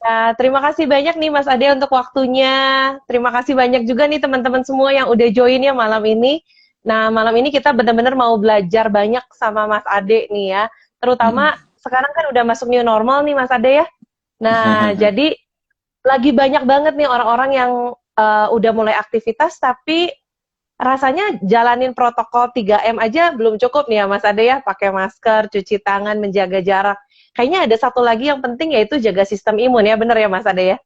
Ya, terima kasih banyak nih Mas Ade untuk waktunya. Terima kasih banyak juga nih teman-teman semua yang udah join ya malam ini. Nah, malam ini kita benar-benar mau belajar banyak sama Mas Ade nih ya. Terutama Mm-mm. sekarang kan udah masuk new normal nih Mas Ade ya. Nah, jadi lagi banyak banget nih orang-orang yang udah mulai aktivitas tapi rasanya jalanin protokol 3M aja belum cukup nih ya Mas Ade ya, pakai masker, cuci tangan, menjaga jarak. Kayaknya ada satu lagi yang penting yaitu jaga sistem imun ya, bener ya Mas Ade ya?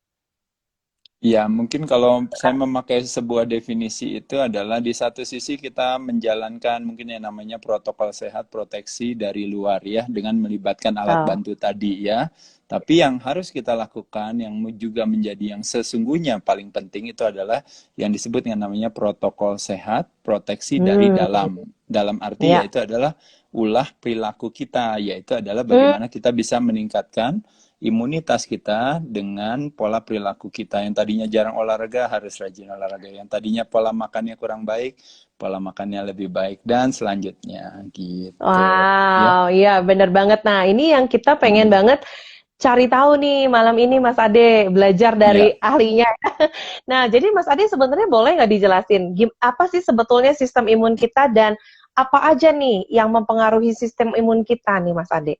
Ya, mungkin kalau saya memakai sebuah definisi itu adalah di satu sisi kita menjalankan mungkin yang namanya protokol sehat proteksi dari luar ya dengan melibatkan alat Oh. bantu tadi ya. Tapi yang harus kita lakukan yang juga menjadi yang sesungguhnya paling penting itu adalah yang disebut dengan namanya protokol sehat proteksi dari Hmm, dalam. Dalam arti ya. yaitu adalah ulah perilaku kita, yaitu adalah Hmm, bagaimana kita bisa meningkatkan imunitas kita dengan pola perilaku kita. Yang tadinya jarang olahraga harus rajin olahraga. Yang tadinya pola makannya kurang baik, pola makannya lebih baik dan selanjutnya gitu. Ya. wow, iya bener banget. Nah, ini yang kita pengen Mm. banget cari tahu nih malam ini Mas Ade, belajar dari Ya. ahlinya. Nah, jadi Mas Ade sebenarnya boleh nggak dijelasin apa sih sebetulnya sistem imun kita dan apa aja nih yang mempengaruhi sistem imun kita nih Mas Ade?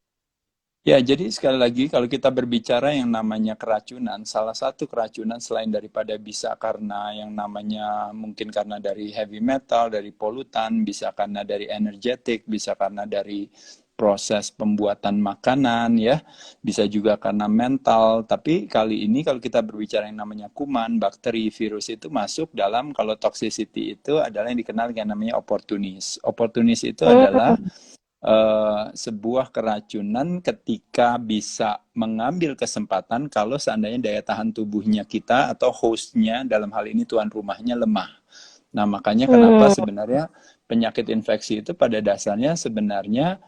Ya, jadi sekali lagi kalau kita berbicara yang namanya keracunan, salah satu keracunan selain daripada bisa karena yang namanya mungkin karena dari heavy metal, dari polutan, bisa karena dari energetik, bisa karena dari proses pembuatan makanan ya, bisa juga karena mental. Tapi kali ini kalau kita berbicara yang namanya kuman, bakteri, virus itu masuk dalam kalau toxicity itu adalah yang dikenal dengan namanya opportunis. Opportunis itu adalah Hmm, sebuah keracunan ketika bisa mengambil kesempatan kalau seandainya daya tahan tubuhnya kita atau hostnya dalam hal ini tuan rumahnya lemah. Nah, makanya kenapa hmm, sebenarnya penyakit infeksi itu pada dasarnya sebenarnya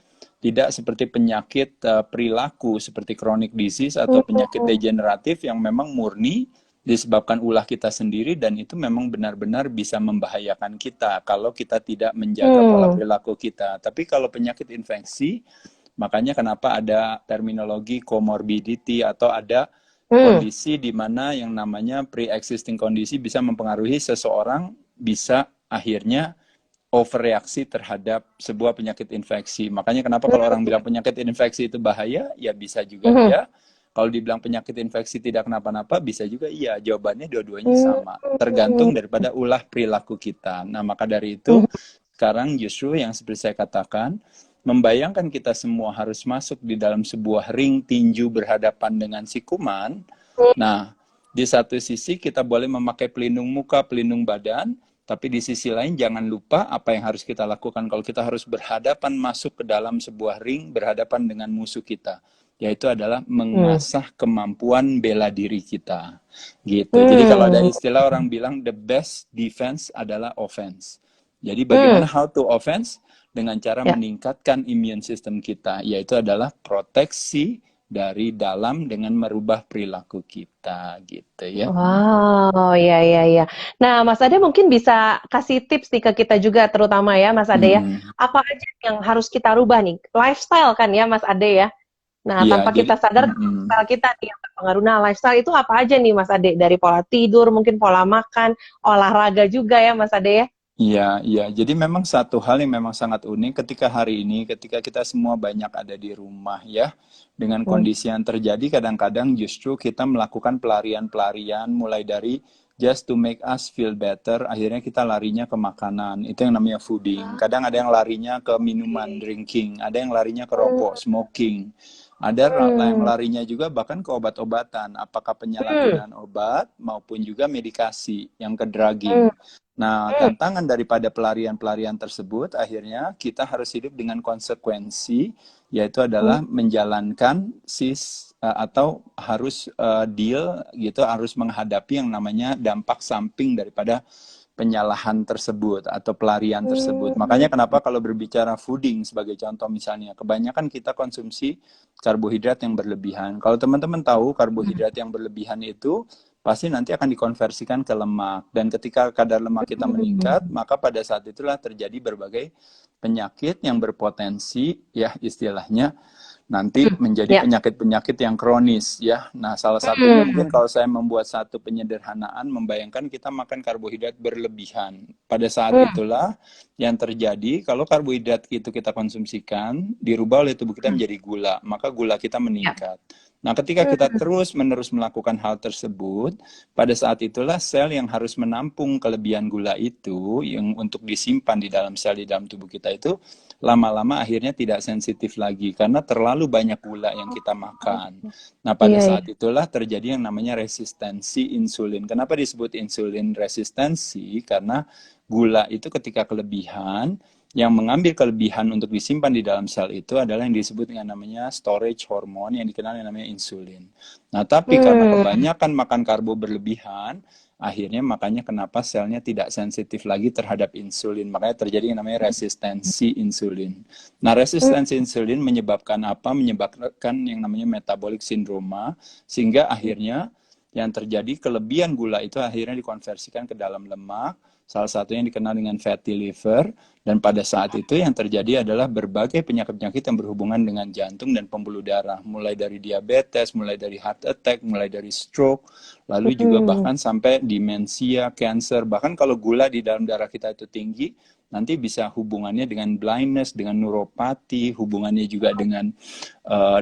tidak seperti penyakit perilaku seperti chronic disease atau penyakit hmm, degeneratif yang memang murni disebabkan ulah kita sendiri dan itu memang benar-benar bisa membahayakan kita kalau kita tidak menjaga pola hmm, perilaku kita. Tapi kalau penyakit infeksi, makanya kenapa ada terminologi comorbidity atau ada hmm, kondisi di mana yang namanya pre-existing kondisi bisa mempengaruhi seseorang bisa akhirnya overreaksi terhadap sebuah penyakit infeksi. Makanya kenapa kalau orang bilang penyakit infeksi itu bahaya, ya bisa juga hmm, iya. Kalau dibilang penyakit infeksi tidak kenapa-napa, bisa juga iya. Jawabannya dua-duanya hmm, sama. Tergantung daripada ulah perilaku kita. Nah, maka dari itu, hmm, sekarang justru yang seperti saya katakan, membayangkan kita semua harus masuk di dalam sebuah ring tinju berhadapan dengan si kuman. Nah, di satu sisi kita boleh memakai pelindung muka, pelindung badan, tapi di sisi lain jangan lupa apa yang harus kita lakukan kalau kita harus berhadapan masuk ke dalam sebuah ring berhadapan dengan musuh kita, yaitu adalah hmm, mengasah kemampuan bela diri kita. Gitu. Jadi kalau ada hmm, istilah orang bilang the best defense adalah offense. Jadi hmm, bagaimana how to offense dengan cara ya. meningkatkan immune system kita, yaitu adalah proteksi dari dalam dengan merubah perilaku kita gitu ya. Wow, ya ya ya. Nah, Mas Ade mungkin bisa kasih tips nih ke kita juga terutama ya, Mas Ade ya. Hmm. Apa aja yang harus kita rubah nih? Lifestyle kan ya, Mas Ade ya. Nah, Iya, tanpa jadi kita sadar mm-mm. lifestyle kita nih yang berpengaruh. Nah, lifestyle itu apa aja nih, Mas Ade? Dari pola tidur, mungkin pola makan, olahraga juga ya, Mas Ade ya. Iya, iya. Jadi memang satu hal yang memang sangat unik ketika hari ini, ketika kita semua banyak ada di rumah ya, dengan Hmm. kondisi yang terjadi, kadang-kadang justru kita melakukan pelarian-pelarian mulai dari just to make us feel better, akhirnya kita larinya ke makanan, itu yang namanya fooding. Ah, Kadang ada yang larinya ke minuman, oke. drinking, ada yang larinya ke rokok, Hmm. smoking. Ada yang Hmm. larinya juga bahkan ke obat-obatan, apakah Hmm. penyalahgunaan obat maupun juga medikasi yang ke Hmm. drugging. Nah, Hmm. tantangan daripada pelarian-pelarian tersebut akhirnya kita harus hidup dengan konsekuensi, yaitu Hmm. adalah menjalankan atau harus deal gitu, harus menghadapi yang namanya dampak samping daripada penyalahan tersebut atau pelarian tersebut. Hmm. Makanya kenapa kalau berbicara fooding sebagai contoh misalnya, kebanyakan kita konsumsi karbohidrat yang berlebihan. Kalau teman-teman tahu karbohidrat yang berlebihan itu pasti nanti akan dikonversikan ke lemak. Dan ketika kadar lemak kita meningkat, Hmm. maka pada saat itulah terjadi berbagai penyakit yang berpotensi, ya istilahnya, nanti menjadi Ya. penyakit-penyakit yang kronis ya. Nah, salah satunya mungkin kalau saya membuat satu penyederhanaan, membayangkan kita makan karbohidrat berlebihan. Pada saat itulah yang terjadi kalau karbohidrat itu kita konsumsikan, dirubah oleh tubuh kita menjadi gula, maka gula kita meningkat. Nah, ketika kita terus-menerus melakukan hal tersebut, pada saat itulah sel yang harus menampung kelebihan gula itu, yang untuk disimpan di dalam sel di dalam tubuh kita itu, lama-lama akhirnya tidak sensitif lagi, karena terlalu banyak gula yang kita makan. Nah, pada saat itulah terjadi yang namanya resistensi insulin. Kenapa disebut insulin resistensi? Karena gula itu ketika kelebihan, yang mengambil kelebihan untuk disimpan di dalam sel itu adalah yang disebut dengan namanya storage hormone yang dikenal yang namanya insulin. Nah, tapi karena kebanyakan makan karbo berlebihan, akhirnya makanya kenapa selnya tidak sensitif lagi terhadap insulin. Makanya terjadi yang namanya resistensi insulin. Nah, resistensi insulin menyebabkan apa? Menyebabkan yang namanya metabolic syndrome, sehingga akhirnya yang terjadi kelebihan gula itu akhirnya dikonversikan ke dalam lemak. Salah satunya yang dikenal dengan fatty liver, dan pada saat itu yang terjadi adalah berbagai penyakit-penyakit yang berhubungan dengan jantung dan pembuluh darah, mulai dari diabetes, mulai dari heart attack, mulai dari stroke, lalu juga bahkan sampai demensia, cancer. Bahkan kalau gula di dalam darah kita itu tinggi, nanti bisa hubungannya dengan blindness, dengan neuropati, hubungannya juga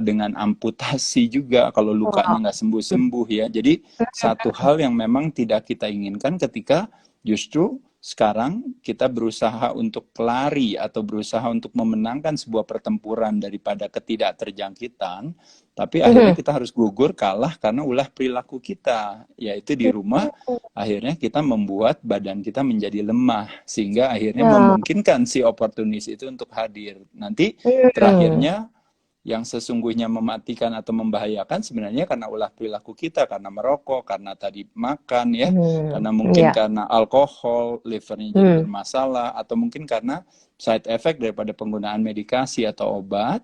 dengan amputasi juga kalau lukanya nggak sembuh-sembuh ya. Jadi satu hal yang memang tidak kita inginkan ketika justru sekarang kita berusaha untuk pelari atau berusaha untuk memenangkan sebuah pertempuran daripada ketidakterjangkitan, tapi akhirnya kita harus gugur kalah karena ulah perilaku kita, yaitu di rumah akhirnya kita membuat badan kita menjadi lemah, sehingga akhirnya memungkinkan si oportunis itu untuk hadir. Nanti terakhirnya yang sesungguhnya mematikan atau membahayakan sebenarnya karena ulah perilaku kita, karena merokok, karena tadi makan ya, karena mungkin karena alkohol, livernya jadi bermasalah, atau mungkin karena side effect daripada penggunaan medikasi atau obat.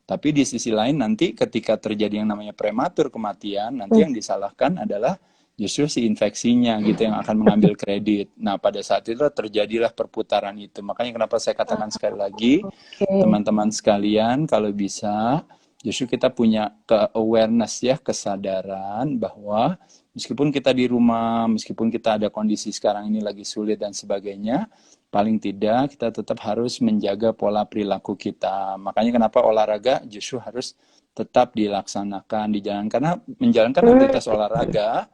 Tapi di sisi lain nanti ketika terjadi yang namanya prematur kematian, nanti yang disalahkan adalah justru si infeksinya gitu yang akan mengambil kredit. Nah, pada saat itu terjadilah perputaran itu. Makanya kenapa saya katakan sekali lagi, teman-teman sekalian, kalau bisa justru kita punya ke-awareness ya, kesadaran bahwa meskipun kita di rumah, meskipun kita ada kondisi sekarang ini lagi sulit dan sebagainya, paling tidak kita tetap harus menjaga pola perilaku kita. Makanya kenapa olahraga justru harus tetap dilaksanakan, dijalankan. Karena menjalankan aktivitas olahraga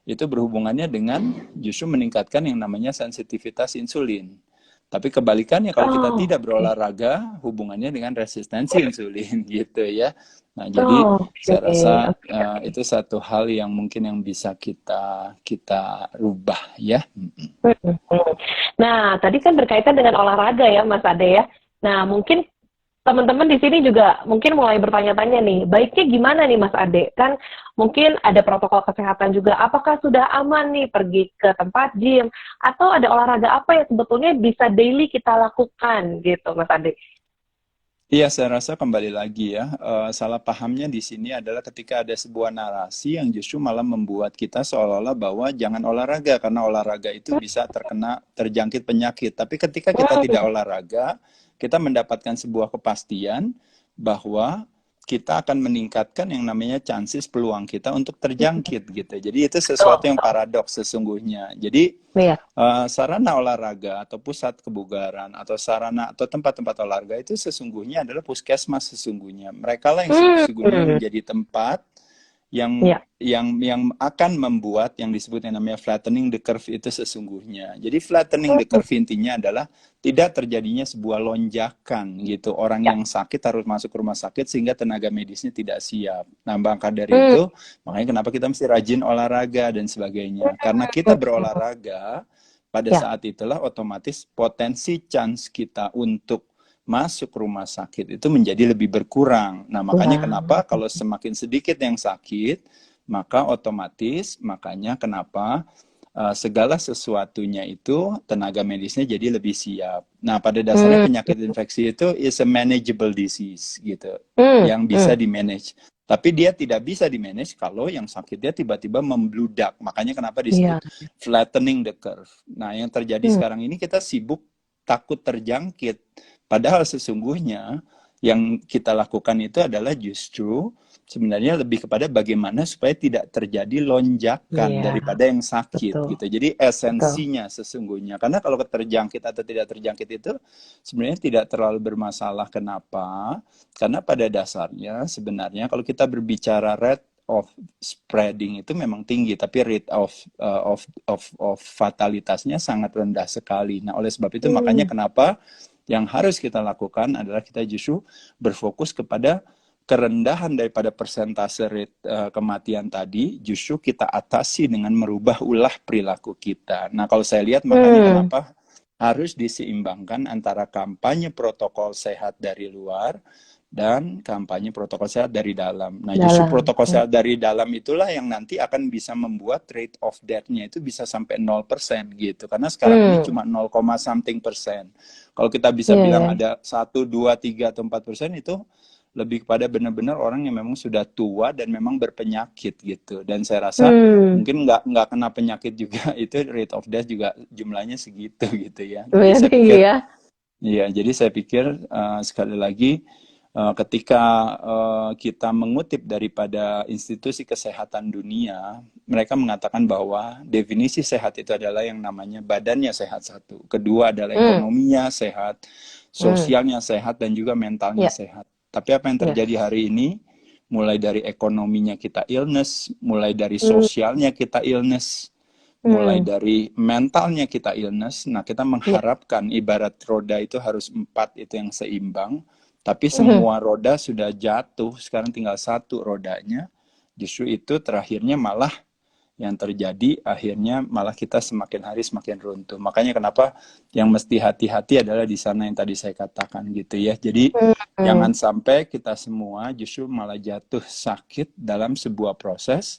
itu berhubungannya dengan justru meningkatkan yang namanya sensitivitas insulin. Tapi kebalikannya kalau kita tidak berolahraga, hubungannya dengan resistensi insulin gitu ya. Nah, jadi saya rasa itu satu hal yang mungkin yang bisa kita rubah ya. Nah, tadi kan berkaitan dengan olahraga ya, Mas Ade ya. Nah, mungkin teman-teman di sini juga mungkin mulai bertanya-tanya nih, baiknya gimana nih Mas Ade? Kan mungkin ada protokol kesehatan juga, apakah sudah aman nih pergi ke tempat gym? Atau ada olahraga apa yang sebetulnya bisa daily kita lakukan gitu Mas Ade? Iya, saya rasa kembali lagi ya, salah pahamnya di sini adalah ketika ada sebuah narasi yang justru malah membuat kita seolah-olah bahwa jangan olahraga, karena olahraga itu bisa terjangkit penyakit. Tapi ketika kita tidak olahraga, kita mendapatkan sebuah kepastian bahwa kita akan meningkatkan yang namanya chances peluang kita untuk terjangkit gitu. Jadi itu sesuatu yang paradoks sesungguhnya. Jadi sarana olahraga atau pusat kebugaran atau sarana atau tempat-tempat olahraga itu sesungguhnya adalah puskesmas sesungguhnya. Mereka lah yang sesungguhnya menjadi tempat yang akan membuat yang disebut yang namanya flattening the curve itu sesungguhnya. Jadi flattening the curve intinya adalah tidak terjadinya sebuah lonjakan gitu. Orang yang sakit harus masuk ke rumah sakit sehingga tenaga medisnya tidak siap. Nah, maka dari itu, makanya kenapa kita mesti rajin olahraga dan sebagainya. Karena kita berolahraga, pada saat itulah otomatis potensi chance kita untuk masuk rumah sakit itu menjadi lebih berkurang. Nah, makanya kenapa kalau semakin sedikit yang sakit, maka otomatis makanya kenapa segala sesuatunya itu tenaga medisnya jadi lebih siap. Nah, pada dasarnya penyakit infeksi itu is a manageable disease gitu, yang bisa di-manage. Tapi dia tidak bisa di-manage kalau yang sakit dia tiba-tiba membludak. Makanya kenapa disebut flattening the curve. Nah, yang terjadi sekarang ini kita sibuk takut terjangkit. Padahal sesungguhnya yang kita lakukan itu adalah justru sebenarnya lebih kepada bagaimana supaya tidak terjadi lonjakan Iya, daripada yang sakit betul. gitu. Jadi Betul. esensinya sesungguhnya, karena kalau terjangkit atau tidak terjangkit itu sebenarnya tidak terlalu bermasalah. Kenapa? Karena pada dasarnya sebenarnya kalau kita berbicara rate of spreading itu memang tinggi, tapi rate of fatalitasnya sangat rendah sekali. Nah, oleh sebab itu makanya Hmm. kenapa yang harus kita lakukan adalah kita justru berfokus kepada kerendahan daripada persentase rate kematian tadi, justru kita atasi dengan merubah ulah perilaku kita. Nah, kalau saya lihat makanya Hmm. kenapa harus diseimbangkan antara kampanye protokol sehat dari luar dan kampanye protokol sehat dari dalam. Nah, justru Dalam. protokol sehat dari dalam itulah yang nanti akan bisa membuat rate of death-nya itu bisa sampai 0% gitu. Karena sekarang ini Hmm. cuma 0, something persen. Kalau kita bisa Iya, bilang ya. ada 1, 2, 3, atau 4% itu lebih kepada benar-benar orang yang memang sudah tua dan memang berpenyakit gitu. Dan saya rasa Hmm. mungkin nggak kena penyakit juga itu rate of death juga jumlahnya segitu gitu ya. Jadi Lumayan saya tinggi pikir ya. iya, jadi saya pikir sekali lagi ketika kita mengutip daripada institusi kesehatan dunia, mereka mengatakan bahwa definisi sehat itu adalah yang namanya badannya sehat satu, kedua adalah Hmm. ekonominya sehat, Hmm. sosialnya sehat, dan juga mentalnya Ya. sehat. Tapi apa yang terjadi Yes. hari ini, mulai dari ekonominya kita illness, mulai dari Hmm. sosialnya kita illness, mulai Hmm. dari mentalnya kita illness. Nah, kita Ya. mengharapkan ibarat roda itu harus 4 itu yang seimbang, tapi Hmm. semua roda sudah jatuh, sekarang tinggal satu rodanya. Justru itu terakhirnya malah yang terjadi akhirnya malah kita semakin hari semakin runtuh. Makanya kenapa yang mesti hati-hati adalah di sana yang tadi saya katakan gitu ya. Jadi Hmm. jangan sampai kita semua justru malah jatuh sakit dalam sebuah proses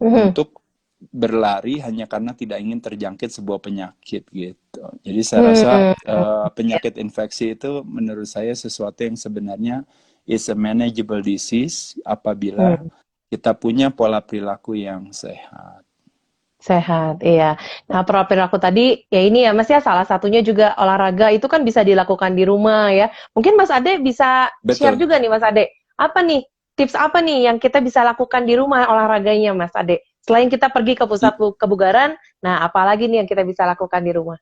Hmm. untuk berlari hanya karena tidak ingin terjangkit sebuah penyakit gitu. Jadi saya rasa Hmm. Ya. penyakit infeksi itu menurut saya sesuatu yang sebenarnya is a manageable disease apabila Hmm. kita punya pola perilaku yang sehat. Sehat, iya. Nah, perilaku tadi, ya ini ya Mas ya, salah satunya juga olahraga itu kan bisa dilakukan di rumah ya. Mungkin Mas Ade bisa share Betul. juga nih Mas Ade, apa nih, tips apa nih yang kita bisa lakukan di rumah olahraganya Mas Ade? Selain kita pergi ke pusat kebugaran, nah apalagi nih yang kita bisa lakukan di rumah?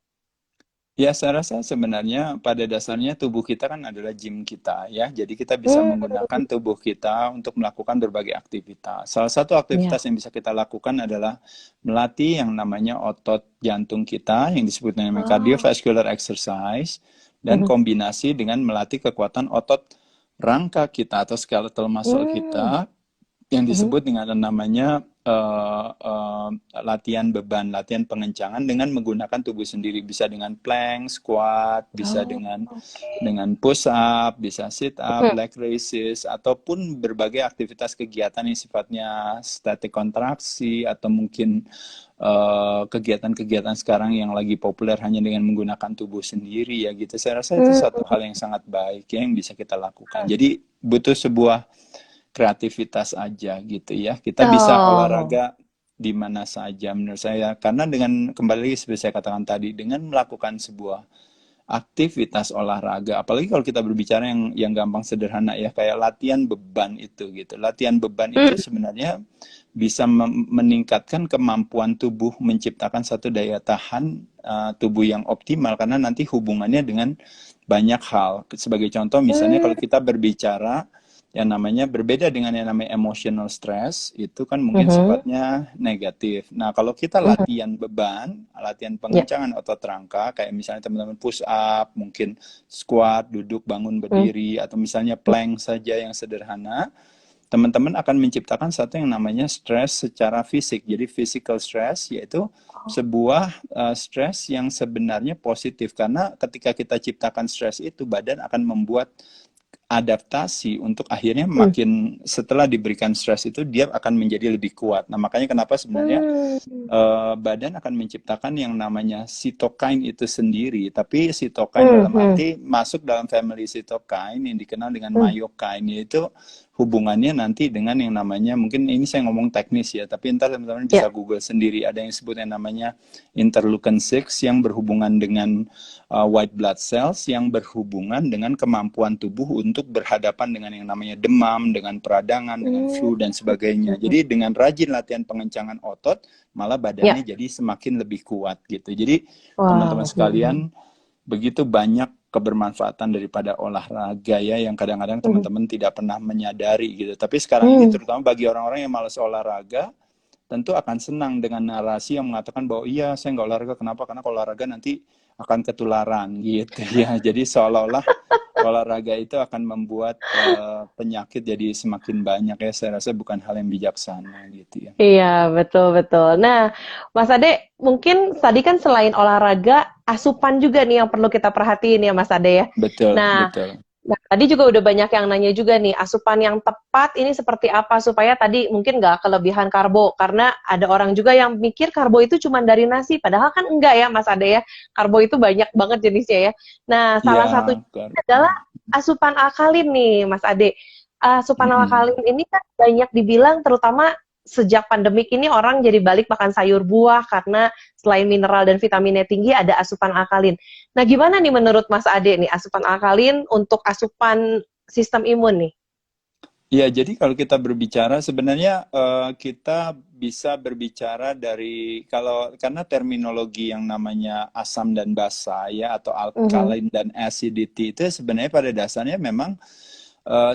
Ya, saya rasa sebenarnya pada dasarnya tubuh kita kan adalah gym kita ya. Jadi kita bisa Hmm. menggunakan tubuh kita untuk melakukan berbagai aktivitas. Salah satu Ya. aktivitas yang bisa kita lakukan adalah melatih yang namanya otot jantung kita yang disebut namanya Oh. cardiovascular exercise dan Mhm. kombinasi dengan melatih kekuatan otot rangka kita atau skeletal muscle Hmm. kita yang Mhm. disebut dengan namanya latihan beban, latihan pengencangan dengan menggunakan tubuh sendiri. Bisa dengan plank, squat, bisa Oh, oke. dengan push up, bisa sit up, Mhm. leg raises, ataupun berbagai aktivitas kegiatan yang sifatnya static kontraksi atau mungkin kegiatan-kegiatan sekarang yang lagi populer hanya dengan menggunakan tubuh sendiri ya gitu. Saya rasa itu satu Hmm. hal yang sangat baik ya yang bisa kita lakukan. Jadi butuh sebuah kreativitas aja gitu ya. Kita bisa Oh. olahraga di mana saja menurut saya. Karena dengan kembali lagi seperti saya katakan tadi, dengan melakukan sebuah aktivitas olahraga, apalagi kalau kita berbicara yang gampang sederhana ya, kayak latihan beban itu gitu. Latihan beban Hmm. itu sebenarnya bisa meningkatkan kemampuan tubuh menciptakan satu daya tahan tubuh yang optimal karena nanti hubungannya dengan banyak hal. Sebagai contoh misalnya Hmm. kalau kita berbicara yang namanya berbeda dengan yang namanya emotional stress itu kan mungkin Mhm. sifatnya negatif. Nah, kalau kita Mhm. latihan beban, latihan Ya. pengencangan otot rangka kayak misalnya teman-teman push up, mungkin squat, duduk, bangun, Hmm. berdiri atau misalnya plank saja yang sederhana, teman-teman akan menciptakan satu yang namanya stres secara fisik. Jadi physical stress yaitu sebuah stres yang sebenarnya positif karena ketika kita ciptakan stres itu badan akan membuat adaptasi untuk akhirnya Hmm. makin setelah diberikan stres itu dia akan menjadi lebih kuat. Nah, makanya kenapa sebenarnya Hmm. badan akan menciptakan yang namanya sitokain itu sendiri. Tapi sitokain Hmm. dalam Hmm. arti masuk dalam family sitokain yang dikenal dengan Hmm. myokine, yaitu hubungannya nanti dengan yang namanya, mungkin ini saya ngomong teknis ya, tapi ntar teman-teman bisa Ya. Google sendiri, ada yang disebut yang namanya interleukin-6 yang berhubungan dengan white blood cells, yang berhubungan dengan kemampuan tubuh untuk berhadapan dengan yang namanya demam, dengan peradangan, dengan Hmm. flu dan sebagainya. Jadi dengan rajin latihan pengencangan otot, malah Ya. badannya jadi semakin lebih kuat gitu. Jadi teman-teman Wow. sekalian, begitu banyak kebermanfaatan daripada olahraga ya, yang kadang-kadang Mhm. teman-teman tidak pernah menyadari gitu. Tapi sekarang ini Hmm. terutama bagi orang-orang yang malas olahraga, tentu akan senang dengan narasi yang mengatakan bahwa iya saya nggak olahraga, kenapa? Karena kalau olahraga nanti akan ketularan gitu ya. Jadi seolah-olah olahraga itu akan membuat penyakit jadi semakin banyak ya. Saya rasa bukan hal yang bijaksana gitu ya. Iya, betul-betul. Nah, Mas Ade, mungkin tadi kan selain olahraga, asupan juga nih yang perlu kita perhatiin ya, Mas Ade ya. Betul, Nah, betul. tadi juga udah banyak yang nanya juga nih, asupan yang tepat ini seperti apa supaya tadi mungkin nggak kelebihan karbo. Karena ada orang juga yang mikir karbo itu cuma dari nasi, padahal kan enggak ya, Mas Ade ya. Karbo itu banyak banget jenisnya ya. Nah, Ya, salah satu karbo. adalah asupan alkalin nih, Mas Ade. Asupan Mm-mm. alkalin ini kan banyak dibilang, terutama sejak pandemik ini orang jadi balik makan sayur buah karena selain mineral dan vitaminnya tinggi ada asupan alkalin. Nah, gimana nih menurut Mas Ade nih asupan alkalin untuk asupan sistem imun nih? Ya, jadi kalau kita berbicara sebenarnya kita bisa berbicara dari, kalau karena terminologi yang namanya asam dan basa ya, atau Mhm. alkaline dan acidity itu sebenarnya pada dasarnya memang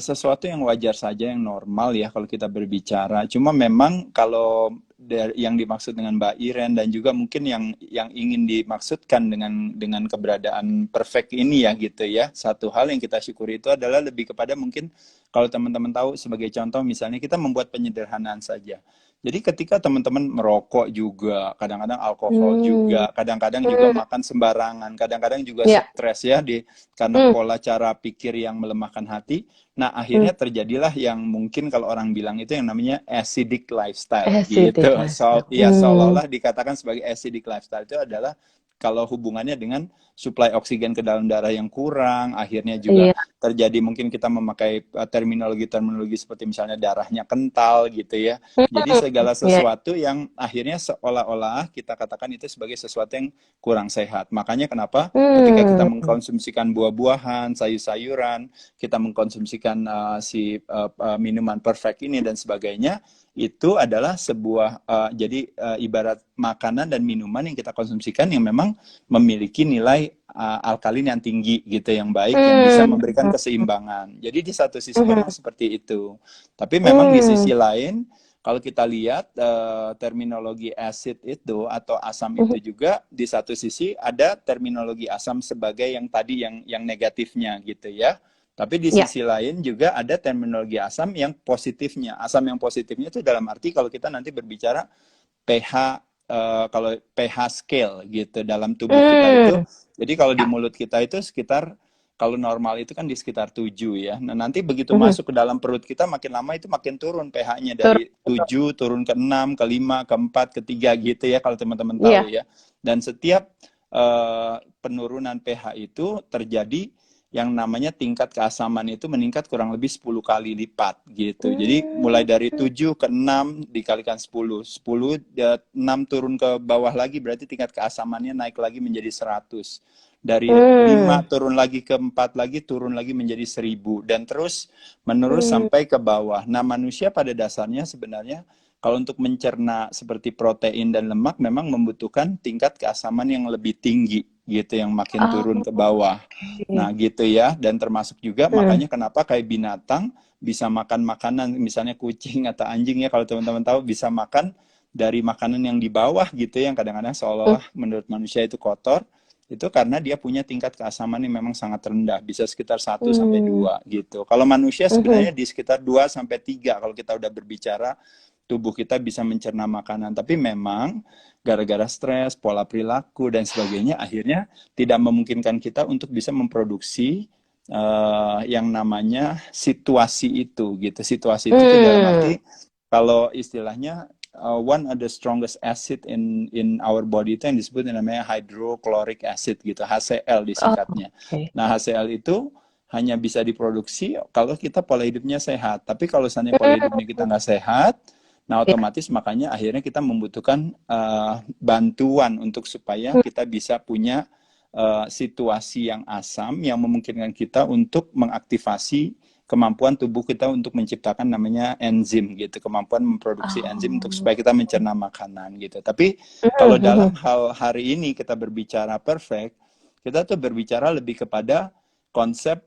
sesuatu yang wajar saja, yang normal ya kalau kita berbicara. Cuma memang kalau yang dimaksud dengan Mbak Iren dan juga mungkin yang ingin dimaksudkan dengan keberadaan perfect ini ya gitu ya. Satu hal yang kita syukuri itu adalah lebih kepada mungkin kalau teman-teman tahu, sebagai contoh misalnya kita membuat penyederhanaan saja. Jadi ketika teman-teman merokok juga, kadang-kadang alkohol Hmm. juga, kadang-kadang juga Hmm. makan sembarangan, kadang-kadang juga Ya. stres ya karena Hmm. pola cara pikir yang melemahkan hati. Nah, Hmm. akhirnya terjadilah yang mungkin kalau orang bilang itu yang namanya acidic lifestyle Acidic gitu. lifestyle. Ya Hmm. seolah-olah dikatakan sebagai acidic lifestyle itu adalah kalau hubungannya dengan suplai oksigen ke dalam darah yang kurang, akhirnya juga Iya. terjadi mungkin kita memakai terminologi-terminologi seperti misalnya darahnya kental gitu ya. Jadi Hmm. segala Iya. sesuatu yang akhirnya seolah-olah kita katakan itu sebagai sesuatu yang kurang sehat. Makanya kenapa ketika kita Hmm. mengkonsumsikan buah-buahan, sayur-sayuran, kita mengkonsumsikan minuman perfect ini dan sebagainya, itu adalah sebuah jadi ibarat makanan dan minuman yang kita konsumsikan yang memang memiliki nilai alkalin yang tinggi gitu, yang baik, yang bisa Hmm. memberikan keseimbangan. Jadi di satu sisi memang Hmm. seperti itu. Tapi memang di Hmm. sisi lain, kalau kita lihat terminologi acid itu atau asam Hmm. itu juga di satu sisi ada terminologi asam sebagai yang tadi yang negatifnya gitu ya. Tapi di Ya. sisi lain juga ada terminologi asam yang positifnya. Asam yang positifnya itu dalam arti kalau kita nanti berbicara pH, kalau pH scale gitu dalam tubuh kita itu. Hmm. Jadi kalau di Ya. mulut kita itu sekitar, kalau normal itu kan di sekitar 7 ya. Nah, nanti begitu Mhm. masuk ke dalam perut kita makin lama itu makin turun pH-nya Turun. dari 7 turun ke 6, ke 5, ke 4, ke 3 gitu ya kalau teman-teman tahu Iya. ya. Dan setiap penurunan pH itu terjadi yang namanya tingkat keasaman itu meningkat kurang lebih 10 kali lipat gitu. Jadi mulai Hmm. dari 7 ke 6 dikalikan 10. 10 6 turun ke bawah lagi berarti tingkat keasamannya naik lagi menjadi 100. Dari 5 Hmm. turun lagi ke 4 lagi turun lagi menjadi 1000 dan terus menerus Hmm. sampai ke bawah. Nah, manusia pada dasarnya sebenarnya kalau untuk mencerna seperti protein dan lemak memang membutuhkan tingkat keasaman yang lebih tinggi gitu, yang makin turun Oh, ke bawah. Nah, oke. gitu ya. Dan termasuk juga Hmm. makanya kenapa kayak binatang bisa makan makanan, misalnya kucing atau anjing ya, kalau teman-teman tahu bisa makan dari makanan yang di bawah gitu, yang kadang-kadang Hmm. seolah-olah menurut manusia itu kotor, itu karena dia punya tingkat keasaman yang memang sangat rendah, bisa sekitar 1 sampai 2 gitu. Kalau manusia sebenarnya Mhm. di sekitar 2 sampai 3 kalau kita udah berbicara tubuh kita bisa mencerna makanan. Tapi memang gara-gara stres, pola perilaku, dan sebagainya, akhirnya tidak memungkinkan kita untuk bisa memproduksi yang namanya situasi itu gitu. Situasi itu dalam Hmm. arti kalau istilahnya one of the strongest acid in our body itu yang disebut namanya hydrochloric acid gitu, HCl Oh, disingkatnya. oke. Nah, HCl itu hanya bisa diproduksi kalau kita pola hidupnya sehat. Tapi kalau misalnya pola hidupnya kita nggak sehat, nah Ya. otomatis makanya akhirnya kita membutuhkan bantuan untuk supaya Hmm. kita bisa punya situasi yang asam yang memungkinkan kita untuk mengaktifasi kemampuan tubuh kita untuk menciptakan namanya enzim gitu, kemampuan memproduksi enzim untuk Oh. supaya kita mencerna makanan gitu. Tapi kalau Hmm, hmm, dalam hal hari ini kita berbicara perfect, kita tuh berbicara lebih kepada konsep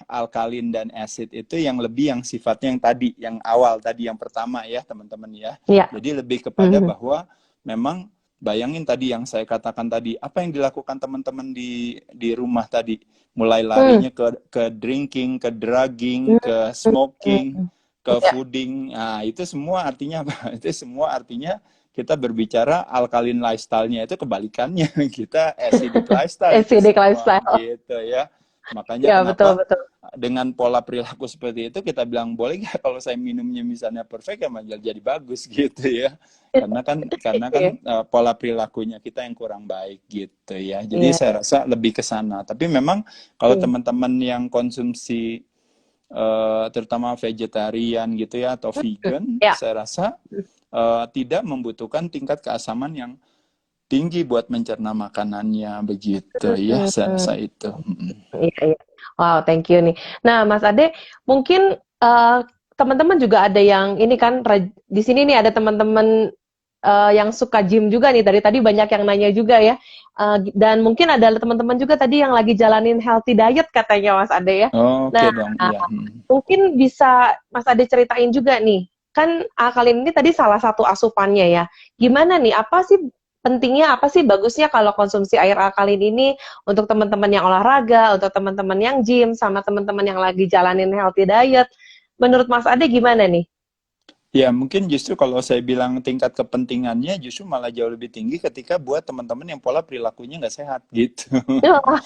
alkalin dan acid itu yang lebih yang sifatnya yang tadi, yang awal tadi, yang pertama ya teman-teman ya. ya. Jadi lebih kepada Hmm. bahwa memang bayangin tadi yang saya katakan tadi, apa yang dilakukan teman-teman di rumah tadi, mulai Hmm. larinya ke drinking, ke drugging, Hmm. ke Hmm. smoking, Hmm. ke Ya. fooding. Nah, itu semua artinya apa? Itu semua artinya kita berbicara alkalin lifestyle-nya itu kebalikannya. Kita acidic lifestyle itu Acidic semua lifestyle. gitu ya. Makanya Ya, betul, kenapa betul. dengan pola perilaku seperti itu kita bilang boleh nggak kalau saya minumnya misalnya perfect ya malah jadi bagus gitu ya. Karena kan Iya. pola perilakunya kita yang kurang baik gitu ya. Jadi Iya. saya rasa lebih ke sana. Tapi memang kalau Iya. teman-teman yang konsumsi terutama vegetarian gitu ya atau Hmm. vegan, Ya. saya rasa tidak membutuhkan tingkat keasaman yang tinggi buat mencerna makanannya begitu ya. Saya Hmm. rasa itu. Iya, iya. Wow, thank you nih. Nah, Mas Ade, mungkin teman-teman juga ada yang ini kan di sini nih ada teman-teman yang suka gym juga nih. Dari tadi banyak yang nanya juga ya. Dan mungkin ada teman-teman juga tadi yang lagi jalanin healthy diet katanya Mas Ade ya. Oke Nah, dong, iya. mungkin bisa Mas Ade ceritain juga nih. Kan alkalin ini tadi salah satu asupannya ya. Gimana nih? Apa sih pentingnya, apa sih bagusnya kalau konsumsi air alkalin ini untuk teman-teman yang olahraga, untuk teman-teman yang gym, sama teman-teman yang lagi jalanin healthy diet. Menurut Mas Ade gimana nih? Ya, mungkin justru kalau saya bilang tingkat kepentingannya justru malah jauh lebih tinggi ketika buat teman-teman yang pola perilakunya nggak sehat gitu. Wah,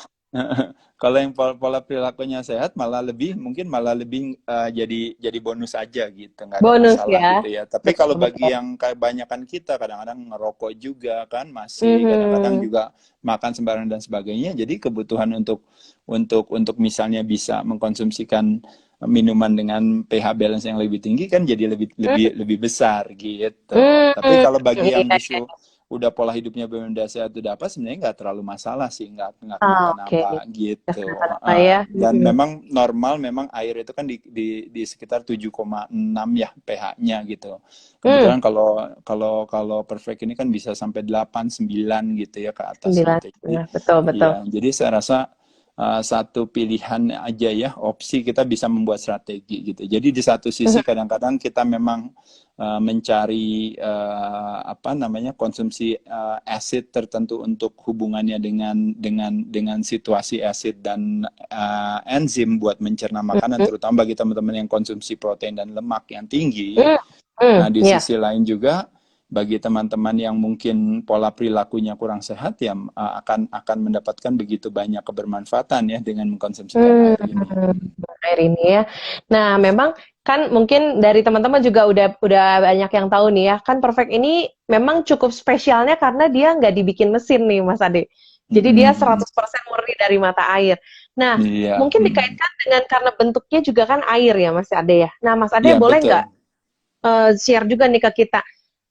Kalau yang pola perilakunya sehat mungkin malah lebih jadi bonus aja gitu, nggak ada bonus masalah ya. gitu ya. Tapi kalau bagi Betul-betul. yang kebanyakan kita kadang-kadang ngerokok juga kan, masih kadang-kadang Mhm. juga makan sembarangan dan sebagainya. Jadi kebutuhan untuk misalnya bisa mengkonsumsikan minuman dengan pH balance yang lebih tinggi kan jadi lebih lebih Mhm. lebih besar gitu. Tapi Mhm. kalau bagi yang Iya, justru udah pola hidupnya benar-benar sehat udah apa sebenarnya nggak terlalu masalah sih, nggak oke. kenapa-napa gitu. Kenapa ya? Dan Mhm. memang normal memang air itu kan di sekitar 7,6 ya pH-nya gitu. Hmm, Kebetulan kalau kalau kalau perfect ini kan bisa sampai 8 9 gitu ya ke atas 9. gitu. Jadi Nah, betul, betul. iya, jadi saya rasa satu pilihan aja ya, opsi kita bisa membuat strategi gitu. Jadi di satu Mhm. sisi kadang-kadang kita memang mencari apa namanya konsumsi acid tertentu untuk hubungannya dengan situasi acid dan enzim buat mencerna makanan, Mhm. terutama bagi teman-teman yang konsumsi protein dan lemak yang tinggi. Hmm. Nah, di Ya. sisi lain juga bagi teman-teman yang mungkin pola perilakunya kurang sehat ya akan mendapatkan begitu banyak kebermanfaatan ya dengan mengkonsumsikan Hmm, air ini. air ini ya. Nah, memang kan mungkin dari teman-teman juga udah banyak yang tahu nih ya. Kan Perfect ini memang cukup spesialnya karena dia nggak dibikin mesin nih, Mas Ade. Jadi dia Mm-mm. 100% murni dari mata air. Nah, Iya, mungkin dikaitkan dengan karena bentuknya juga kan air ya, Mas Ade ya. Nah, Mas Ade iya boleh betul. nggak share juga nih ke kita.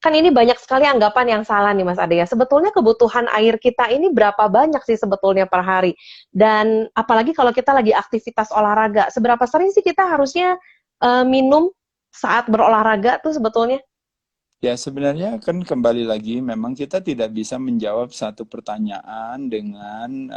Kan ini banyak sekali anggapan yang salah nih Mas Ade ya. Sebetulnya kebutuhan air kita ini berapa banyak sih sebetulnya per hari? Dan apalagi kalau kita lagi aktivitas olahraga, seberapa sering sih kita harusnya minum saat berolahraga tuh sebetulnya? Ya, sebenarnya kan kembali lagi, memang kita tidak bisa menjawab satu pertanyaan dengan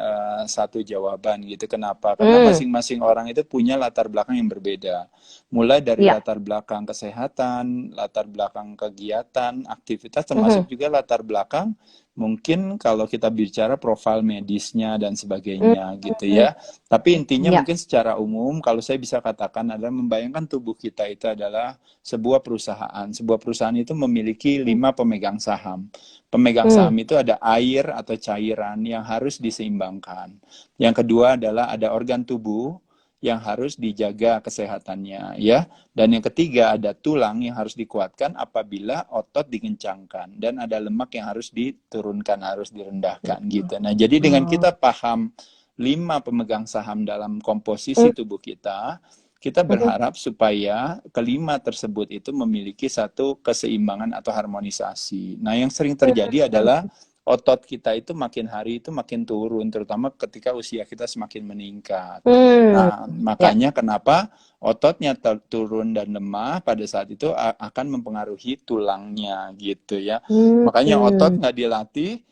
satu jawaban gitu. Kenapa? Karena Hmm, masing-masing orang itu punya latar belakang yang berbeda. Mulai dari ya. latar belakang kesehatan, latar belakang kegiatan, aktivitas, termasuk Mhm. juga latar belakang mungkin kalau kita bicara profil medisnya dan Hmm, sebagainya gitu ya. Tapi intinya ya. mungkin secara umum, kalau saya bisa katakan adalah membayangkan tubuh kita itu adalah sebuah perusahaan. Sebuah perusahaan itu memiliki 5 pemegang saham. Pemegang Hmm, saham itu ada air atau cairan yang harus diseimbangkan. Yang kedua adalah ada organ tubuh yang harus dijaga kesehatannya ya. Dan yang ketiga ada tulang yang harus dikuatkan apabila otot dikencangkan dan ada lemak yang harus diturunkan, harus direndahkan gitu. Nah, jadi dengan oh, kita paham 5 pemegang saham dalam komposisi tubuh kita, kita berharap supaya kelima tersebut itu memiliki satu keseimbangan atau harmonisasi. Nah, yang sering terjadi adalah otot kita itu makin hari itu makin turun, terutama ketika usia kita semakin meningkat. Nah, Ya. makanya kenapa ototnya turun dan lemah pada saat itu akan mempengaruhi tulangnya gitu ya. Makanya otot nggak dilatih.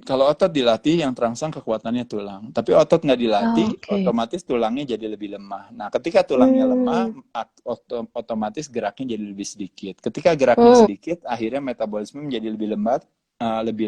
Kalau otot dilatih, yang terangsang kekuatannya tulang. Tapi otot nggak dilatih, Oke. otomatis tulangnya jadi lebih lemah. Nah, ketika tulangnya lemah, otomatis geraknya jadi lebih sedikit. Ketika geraknya sedikit, akhirnya metabolisme menjadi lebih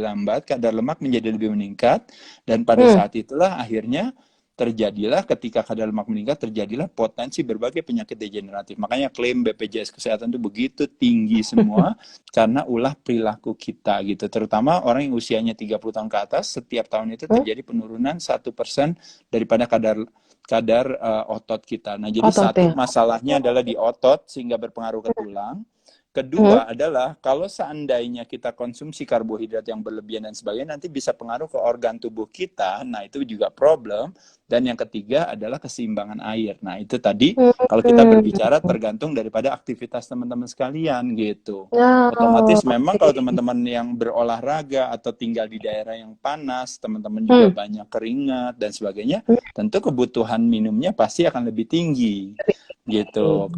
lambat, kadar lemak menjadi lebih meningkat, dan pada saat itulah akhirnya terjadilah ketika kadar lemak meningkat, terjadilah potensi berbagai penyakit degeneratif. Makanya klaim BPJS Kesehatan itu begitu tinggi semua, karena ulah perilaku kita gitu. Terutama orang yang usianya 30 tahun ke atas, setiap tahun itu terjadi penurunan 1% daripada kadar otot kita. Nah, jadi satu Ototnya. masalahnya adalah di otot sehingga berpengaruh ke tulang. Kedua adalah kalau seandainya kita konsumsi karbohidrat yang berlebihan dan sebagainya, nanti bisa pengaruh ke organ tubuh kita. Nah, itu juga problem. Dan yang ketiga adalah keseimbangan air. Nah, itu tadi kalau kita berbicara tergantung daripada aktivitas teman-teman sekalian gitu. Oh, Otomatis memang kalau oke. teman-teman yang berolahraga atau tinggal di daerah yang panas, teman-teman juga banyak keringat dan sebagainya, tentu kebutuhan minumnya pasti akan lebih tinggi gitu.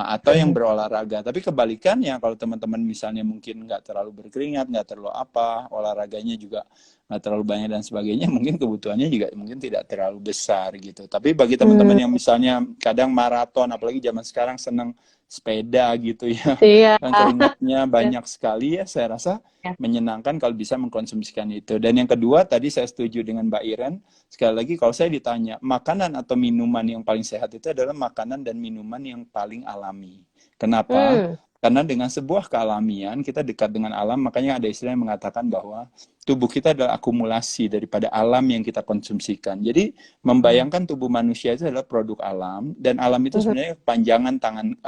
Atau yang berolahraga. Tapi kebalikannya kalau teman-teman misalnya mungkin nggak terlalu berkeringat, nggak terlalu apa, olahraganya juga nggak terlalu banyak dan sebagainya, mungkin kebutuhannya juga mungkin tidak terlalu besar gitu. Tapi bagi teman-teman yang misalnya kadang maraton, apalagi zaman sekarang senang sepeda gitu ya, Iya. kan keringatnya banyak sekali ya, saya rasa menyenangkan kalau bisa mengkonsumsikan itu. Dan yang kedua, tadi saya setuju dengan Mbak Iren, sekali lagi kalau saya ditanya, makanan atau minuman yang paling sehat itu adalah makanan dan minuman yang paling alami. Kenapa? Karena dengan sebuah kealamian, kita dekat dengan alam, makanya ada istilah yang mengatakan bahwa tubuh kita adalah akumulasi daripada alam yang kita konsumsikan. Jadi, membayangkan tubuh manusia itu adalah produk alam, dan alam itu sebenarnya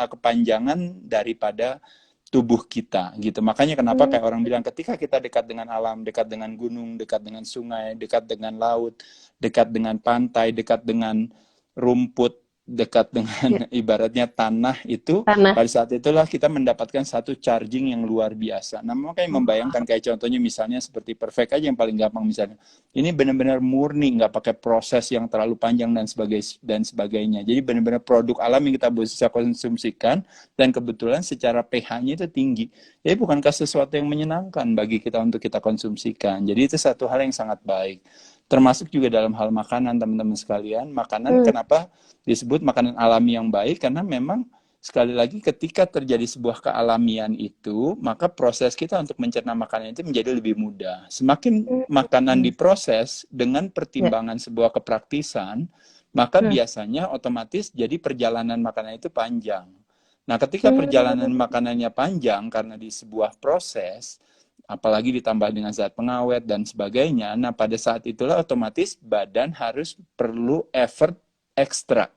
kepanjangan daripada tubuh kita gitu. Makanya kenapa kayak orang bilang ketika kita dekat dengan alam, dekat dengan gunung, dekat dengan sungai, dekat dengan laut, dekat dengan pantai, dekat dengan rumput, dekat dengan ibaratnya tanah itu, Tanah. pada saat itulah kita mendapatkan satu charging yang luar biasa. Nah, makanya membayangkan kayak contohnya misalnya seperti perfect aja yang paling gampang misalnya. Ini benar-benar murni, nggak pakai proses yang terlalu panjang dan sebagainya. Jadi benar-benar produk alam yang kita bisa konsumsikan, dan kebetulan secara pH-nya itu tinggi. Jadi bukankah sesuatu yang menyenangkan bagi kita untuk kita konsumsikan. Jadi itu satu hal yang sangat baik. Termasuk juga dalam hal makanan, teman-teman sekalian. Makanan kenapa disebut makanan alami yang baik? Karena memang sekali lagi ketika terjadi sebuah kealamian itu, maka proses kita untuk mencerna makanan itu menjadi lebih mudah. Semakin makanan diproses dengan Ya. pertimbangan sebuah kepraktisan, maka biasanya otomatis jadi perjalanan makanan itu panjang. Nah, ketika perjalanan makanannya panjang karena di sebuah proses, apalagi ditambah dengan zat pengawet dan sebagainya, nah pada saat itulah otomatis badan harus perlu effort ekstra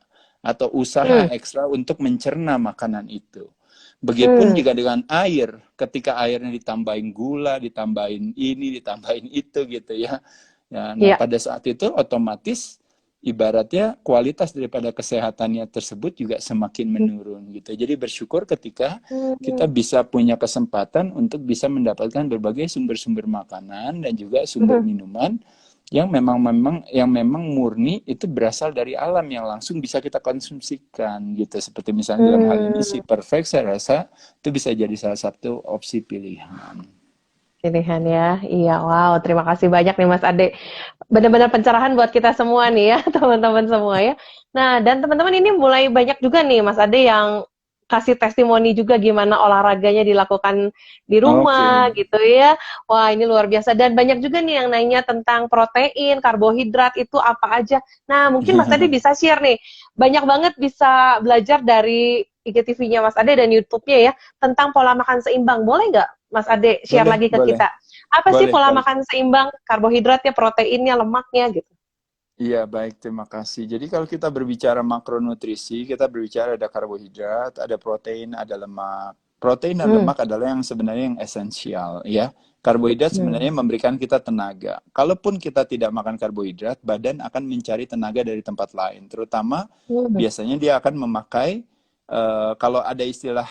atau usaha ekstra untuk mencerna makanan itu. Begitupun juga dengan air, ketika airnya ditambahin gula, ditambahin ini, ditambahin itu gitu ya. Nah, Iya. pada saat itu otomatis ibaratnya kualitas daripada kesehatannya tersebut juga semakin menurun gitu. Jadi bersyukur ketika kita bisa punya kesempatan untuk bisa mendapatkan berbagai sumber-sumber makanan dan juga sumber minuman yang memang murni itu berasal dari alam yang langsung bisa kita konsumsikan gitu. Seperti misalnya dalam hal ini si perfect, saya rasa itu bisa jadi salah satu opsi pilihan. Pilihan ya. Iya, wow. Terima kasih banyak nih Mas Ade. Benar-benar pencerahan buat kita semua nih ya, teman-teman semua ya. Nah, dan teman-teman ini mulai banyak juga nih Mas Ade yang kasih testimoni juga gimana olahraganya dilakukan di rumah Oke. gitu ya. Wah, ini luar biasa. Dan banyak juga nih yang nanya tentang protein, karbohidrat itu apa aja. Nah, mungkin Mas Ade bisa share nih. Banyak banget bisa belajar dari IGTV-nya Mas Ade dan YouTube-nya ya tentang pola makan seimbang. Boleh nggak Mas Ade share Boleh, lagi ke boleh. kita? Apa sih Boleh, pola boleh. makan seimbang? Karbohidratnya, proteinnya, lemaknya gitu. Iya, baik, terima kasih. Jadi kalau kita berbicara makronutrisi, kita berbicara ada karbohidrat, ada protein, ada lemak. Protein dan Hmm. lemak adalah yang sebenarnya yang esensial, ya. Karbohidrat Hmm. sebenarnya memberikan kita tenaga. Kalaupun kita tidak makan karbohidrat, badan akan mencari tenaga dari tempat lain. Terutama Hmm. biasanya dia akan memakai, kalau ada istilah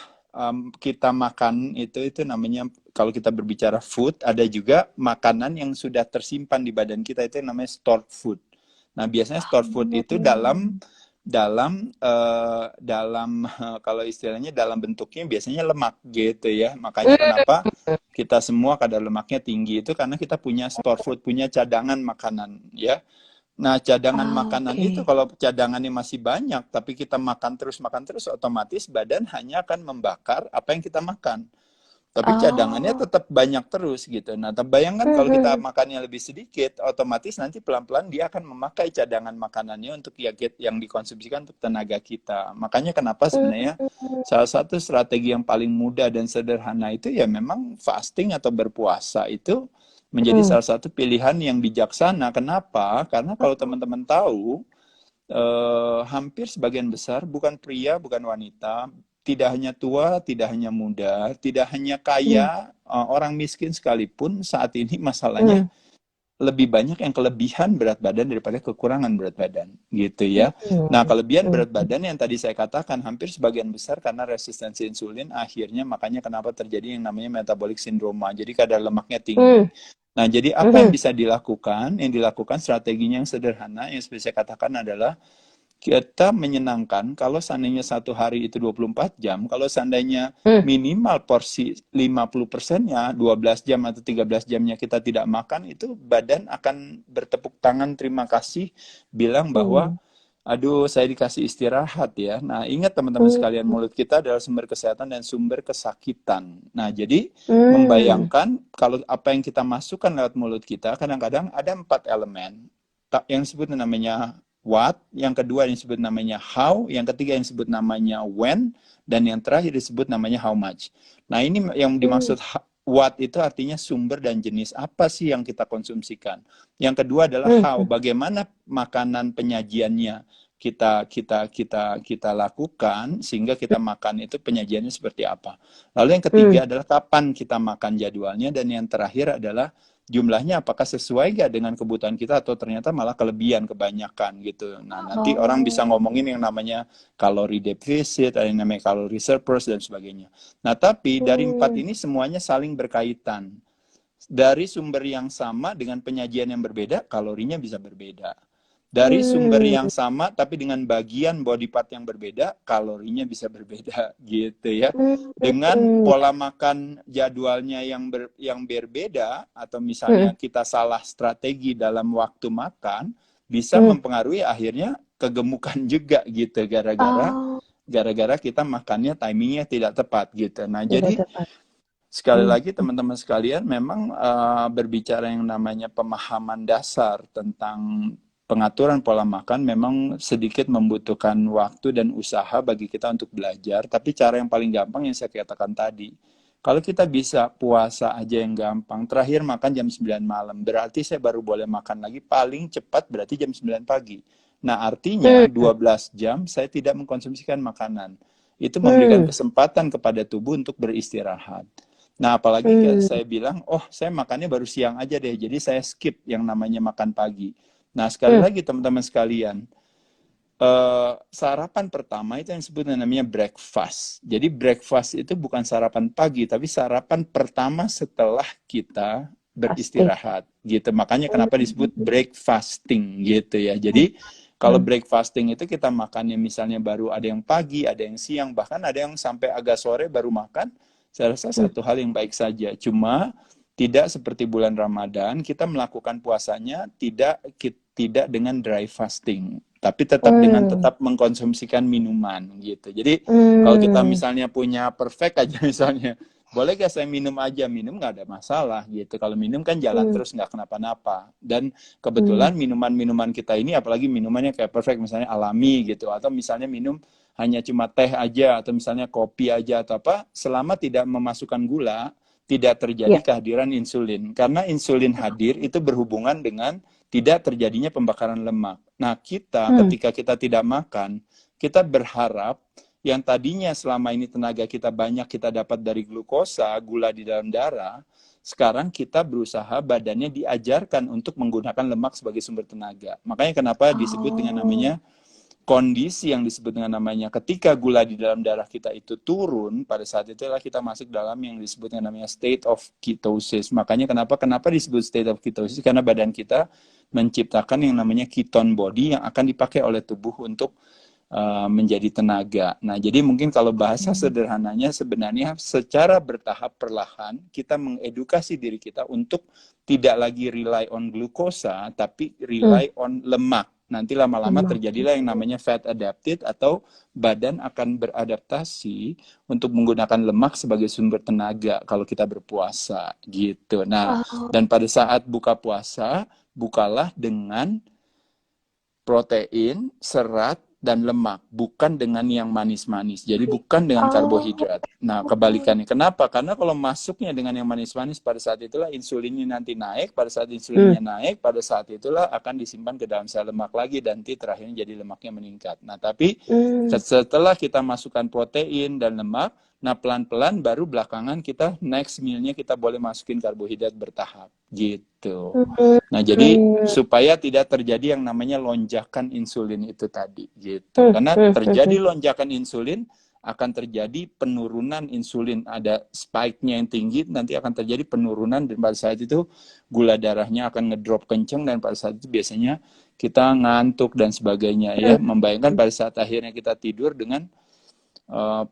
kita makan itu namanya, kalau kita berbicara food, ada juga makanan yang sudah tersimpan di badan kita, itu yang namanya stored food. Nah, biasanya stored food itu dalam dalam dalam kalau istilahnya dalam bentuknya biasanya lemak gitu ya. Makanya kenapa kita semua kadar lemaknya tinggi itu karena kita punya store food, punya cadangan makanan ya. Nah, cadangan makanan Oke. itu kalau cadangannya masih banyak tapi kita makan terus otomatis badan hanya akan membakar apa yang kita makan. Tapi cadangannya Oh. tetap banyak terus gitu. Nah, bayangkan kalau kita Hmm. makannya lebih sedikit, otomatis nanti pelan-pelan dia akan memakai cadangan makanannya untuk yang dikonsumsikan untuk tenaga kita. Makanya kenapa Hmm. sebenarnya salah satu strategi yang paling mudah dan sederhana itu ya memang fasting atau berpuasa itu menjadi Hmm. salah satu pilihan yang bijaksana. Kenapa? Karena kalau teman-teman tahu, hampir sebagian besar bukan pria, bukan wanita, tidak hanya tua, tidak hanya muda, tidak hanya Hmm. kaya, orang miskin sekalipun saat ini masalahnya Hmm. lebih banyak yang kelebihan berat badan daripada kekurangan berat badan, gitu ya. Nah, Hmm. kelebihan Hmm. berat badan yang tadi saya katakan hampir sebagian besar karena resistensi insulin, akhirnya makanya kenapa terjadi yang namanya metabolic syndrome. Jadi kadar lemaknya tinggi. Hmm. Nah, jadi apa yang Hmm. bisa dilakukan? Yang dilakukan strateginya yang sederhana, yang seperti saya katakan adalah kita menyenangkan kalau seandainya satu hari itu 24 jam, kalau seandainya Hmm. minimal porsi 50%-nya 12 jam atau 13 jamnya kita tidak makan, itu badan akan bertepuk tangan terima kasih, bilang bahwa Hmm. aduh saya dikasih istirahat ya. Nah ingat teman-teman Hmm. sekalian, mulut kita adalah sumber kesehatan dan sumber kesakitan. Nah jadi Hmm. membayangkan kalau apa yang kita masukkan lewat mulut kita, kadang-kadang ada 4 elemen yang disebut namanya what, yang kedua yang disebut namanya how, yang ketiga yang disebut namanya when, dan yang terakhir disebut namanya how much. Nah ini yang dimaksud what itu artinya sumber dan jenis apa sih yang kita konsumsikan. Yang kedua adalah how, Hmm. bagaimana makanan penyajiannya kita lakukan sehingga kita makan itu penyajiannya seperti apa. Lalu yang Hmm. ketiga adalah kapan kita makan jadwalnya, dan yang terakhir adalah jumlahnya apakah sesuai gak dengan kebutuhan kita atau ternyata malah kelebihan, kebanyakan gitu. Nah, nanti orang bisa Oh. ngomongin yang namanya kalori defisit, ada yang namanya kalori surplus dan sebagainya. Nah, tapi dari 4 Hmm. ini semuanya saling berkaitan. Dari sumber yang sama dengan penyajian yang berbeda, kalorinya bisa berbeda. Dari sumber Hmm. yang sama tapi dengan bagian body part yang berbeda, kalorinya bisa berbeda gitu ya. Dengan Hmm. pola makan jadwalnya yang berbeda, atau misalnya Hmm. kita salah strategi dalam waktu makan, bisa Hmm. mempengaruhi akhirnya kegemukan juga gitu, gara-gara Oh, kita makannya timingnya tidak tepat gitu. Nah, tidak jadi tepat. sekali Hmm. lagi teman-teman sekalian, memang berbicara yang namanya pemahaman dasar tentang pengaturan pola makan memang sedikit membutuhkan waktu dan usaha bagi kita untuk belajar, tapi cara yang paling gampang yang saya katakan tadi. Kalau kita bisa puasa aja yang gampang, terakhir makan jam 9 malam, berarti saya baru boleh makan lagi paling cepat berarti jam 9 pagi. Nah, artinya Hmm. 12 jam saya tidak mengkonsumsikan makanan. Itu memberikan Hmm. kesempatan kepada tubuh untuk beristirahat. Nah, apalagi Hmm. saya bilang, oh saya makannya baru siang aja deh, jadi saya skip yang namanya makan pagi. Nah, sekali Hmm. lagi teman-teman sekalian, sarapan pertama itu yang disebut namanya breakfast. Jadi breakfast itu bukan sarapan pagi, tapi sarapan pertama setelah kita Pasti. beristirahat, gitu. Makanya kenapa disebut Hmm. breakfasting, gitu ya. Jadi kalau Hmm. breakfasting itu kita makannya misalnya baru ada yang pagi, ada yang siang, bahkan ada yang sampai agak sore baru makan. Saya rasa Hmm. satu hal yang baik saja. Cuma tidak seperti bulan Ramadan, kita melakukan puasanya tidak dengan dry fasting, tapi Hmm. tetap mengkonsumsikan minuman gitu. Jadi kalau kita Hmm. misalnya punya perfect aja misalnya, boleh gak saya minum aja? Minum nggak ada masalah gitu. Kalau minum kan jalan Hmm. terus nggak kenapa-napa. Dan Hmm. kebetulan minuman-minuman kita ini apalagi minumannya kayak perfect, misalnya alami gitu, atau misalnya minum hanya cuma teh aja atau misalnya kopi aja atau apa, selama tidak memasukkan gula, tidak terjadi Ya. kehadiran insulin. Karena insulin hadir itu berhubungan dengan tidak terjadinya pembakaran lemak. Nah, kita Hmm. ketika kita tidak makan, kita berharap yang tadinya selama ini tenaga kita banyak kita dapat dari glukosa, gula di dalam darah, sekarang kita berusaha badannya diajarkan untuk menggunakan lemak sebagai sumber tenaga. Makanya kenapa disebut dengan namanya kondisi yang disebut dengan namanya ketika gula di dalam darah kita itu turun, pada saat itulah kita masuk dalam yang disebut dengan namanya state of ketosis. Makanya kenapa disebut state of ketosis? Karena badan kita menciptakan yang namanya ketone body yang akan dipakai oleh tubuh untuk menjadi tenaga. Nah, jadi mungkin kalau bahasa sederhananya sebenarnya secara bertahap perlahan kita mengedukasi diri kita untuk tidak lagi rely on glukosa, tapi rely on lemak. Nanti lama-lama terjadilah yang namanya fat adapted atau badan akan beradaptasi untuk menggunakan lemak sebagai sumber tenaga kalau kita berpuasa gitu. Nah, dan pada saat buka puasa, bukalah dengan protein, serat, dan lemak, bukan dengan yang manis-manis. Jadi bukan dengan karbohidrat. Nah, kebalikannya. Kenapa? Karena kalau masuknya dengan yang manis-manis, pada saat itulah insulinnya nanti naik, pada saat insulinnya naik, pada saat itulah akan disimpan ke dalam sel lemak lagi, dan nanti terakhirnya jadi lemaknya meningkat. Nah, tapi setelah kita masukkan protein dan lemak, nah pelan-pelan baru belakangan kita next meal-nya kita boleh masukin karbohidrat bertahap gitu. Nah, jadi supaya tidak terjadi yang namanya lonjakan insulin itu tadi gitu. Karena terjadi lonjakan insulin akan terjadi penurunan insulin, ada spike-nya yang tinggi, nanti akan terjadi penurunan dan pada saat itu gula darahnya akan ngedrop kenceng dan pada saat itu biasanya kita ngantuk dan sebagainya ya. Membayangkan pada saat akhirnya kita tidur dengan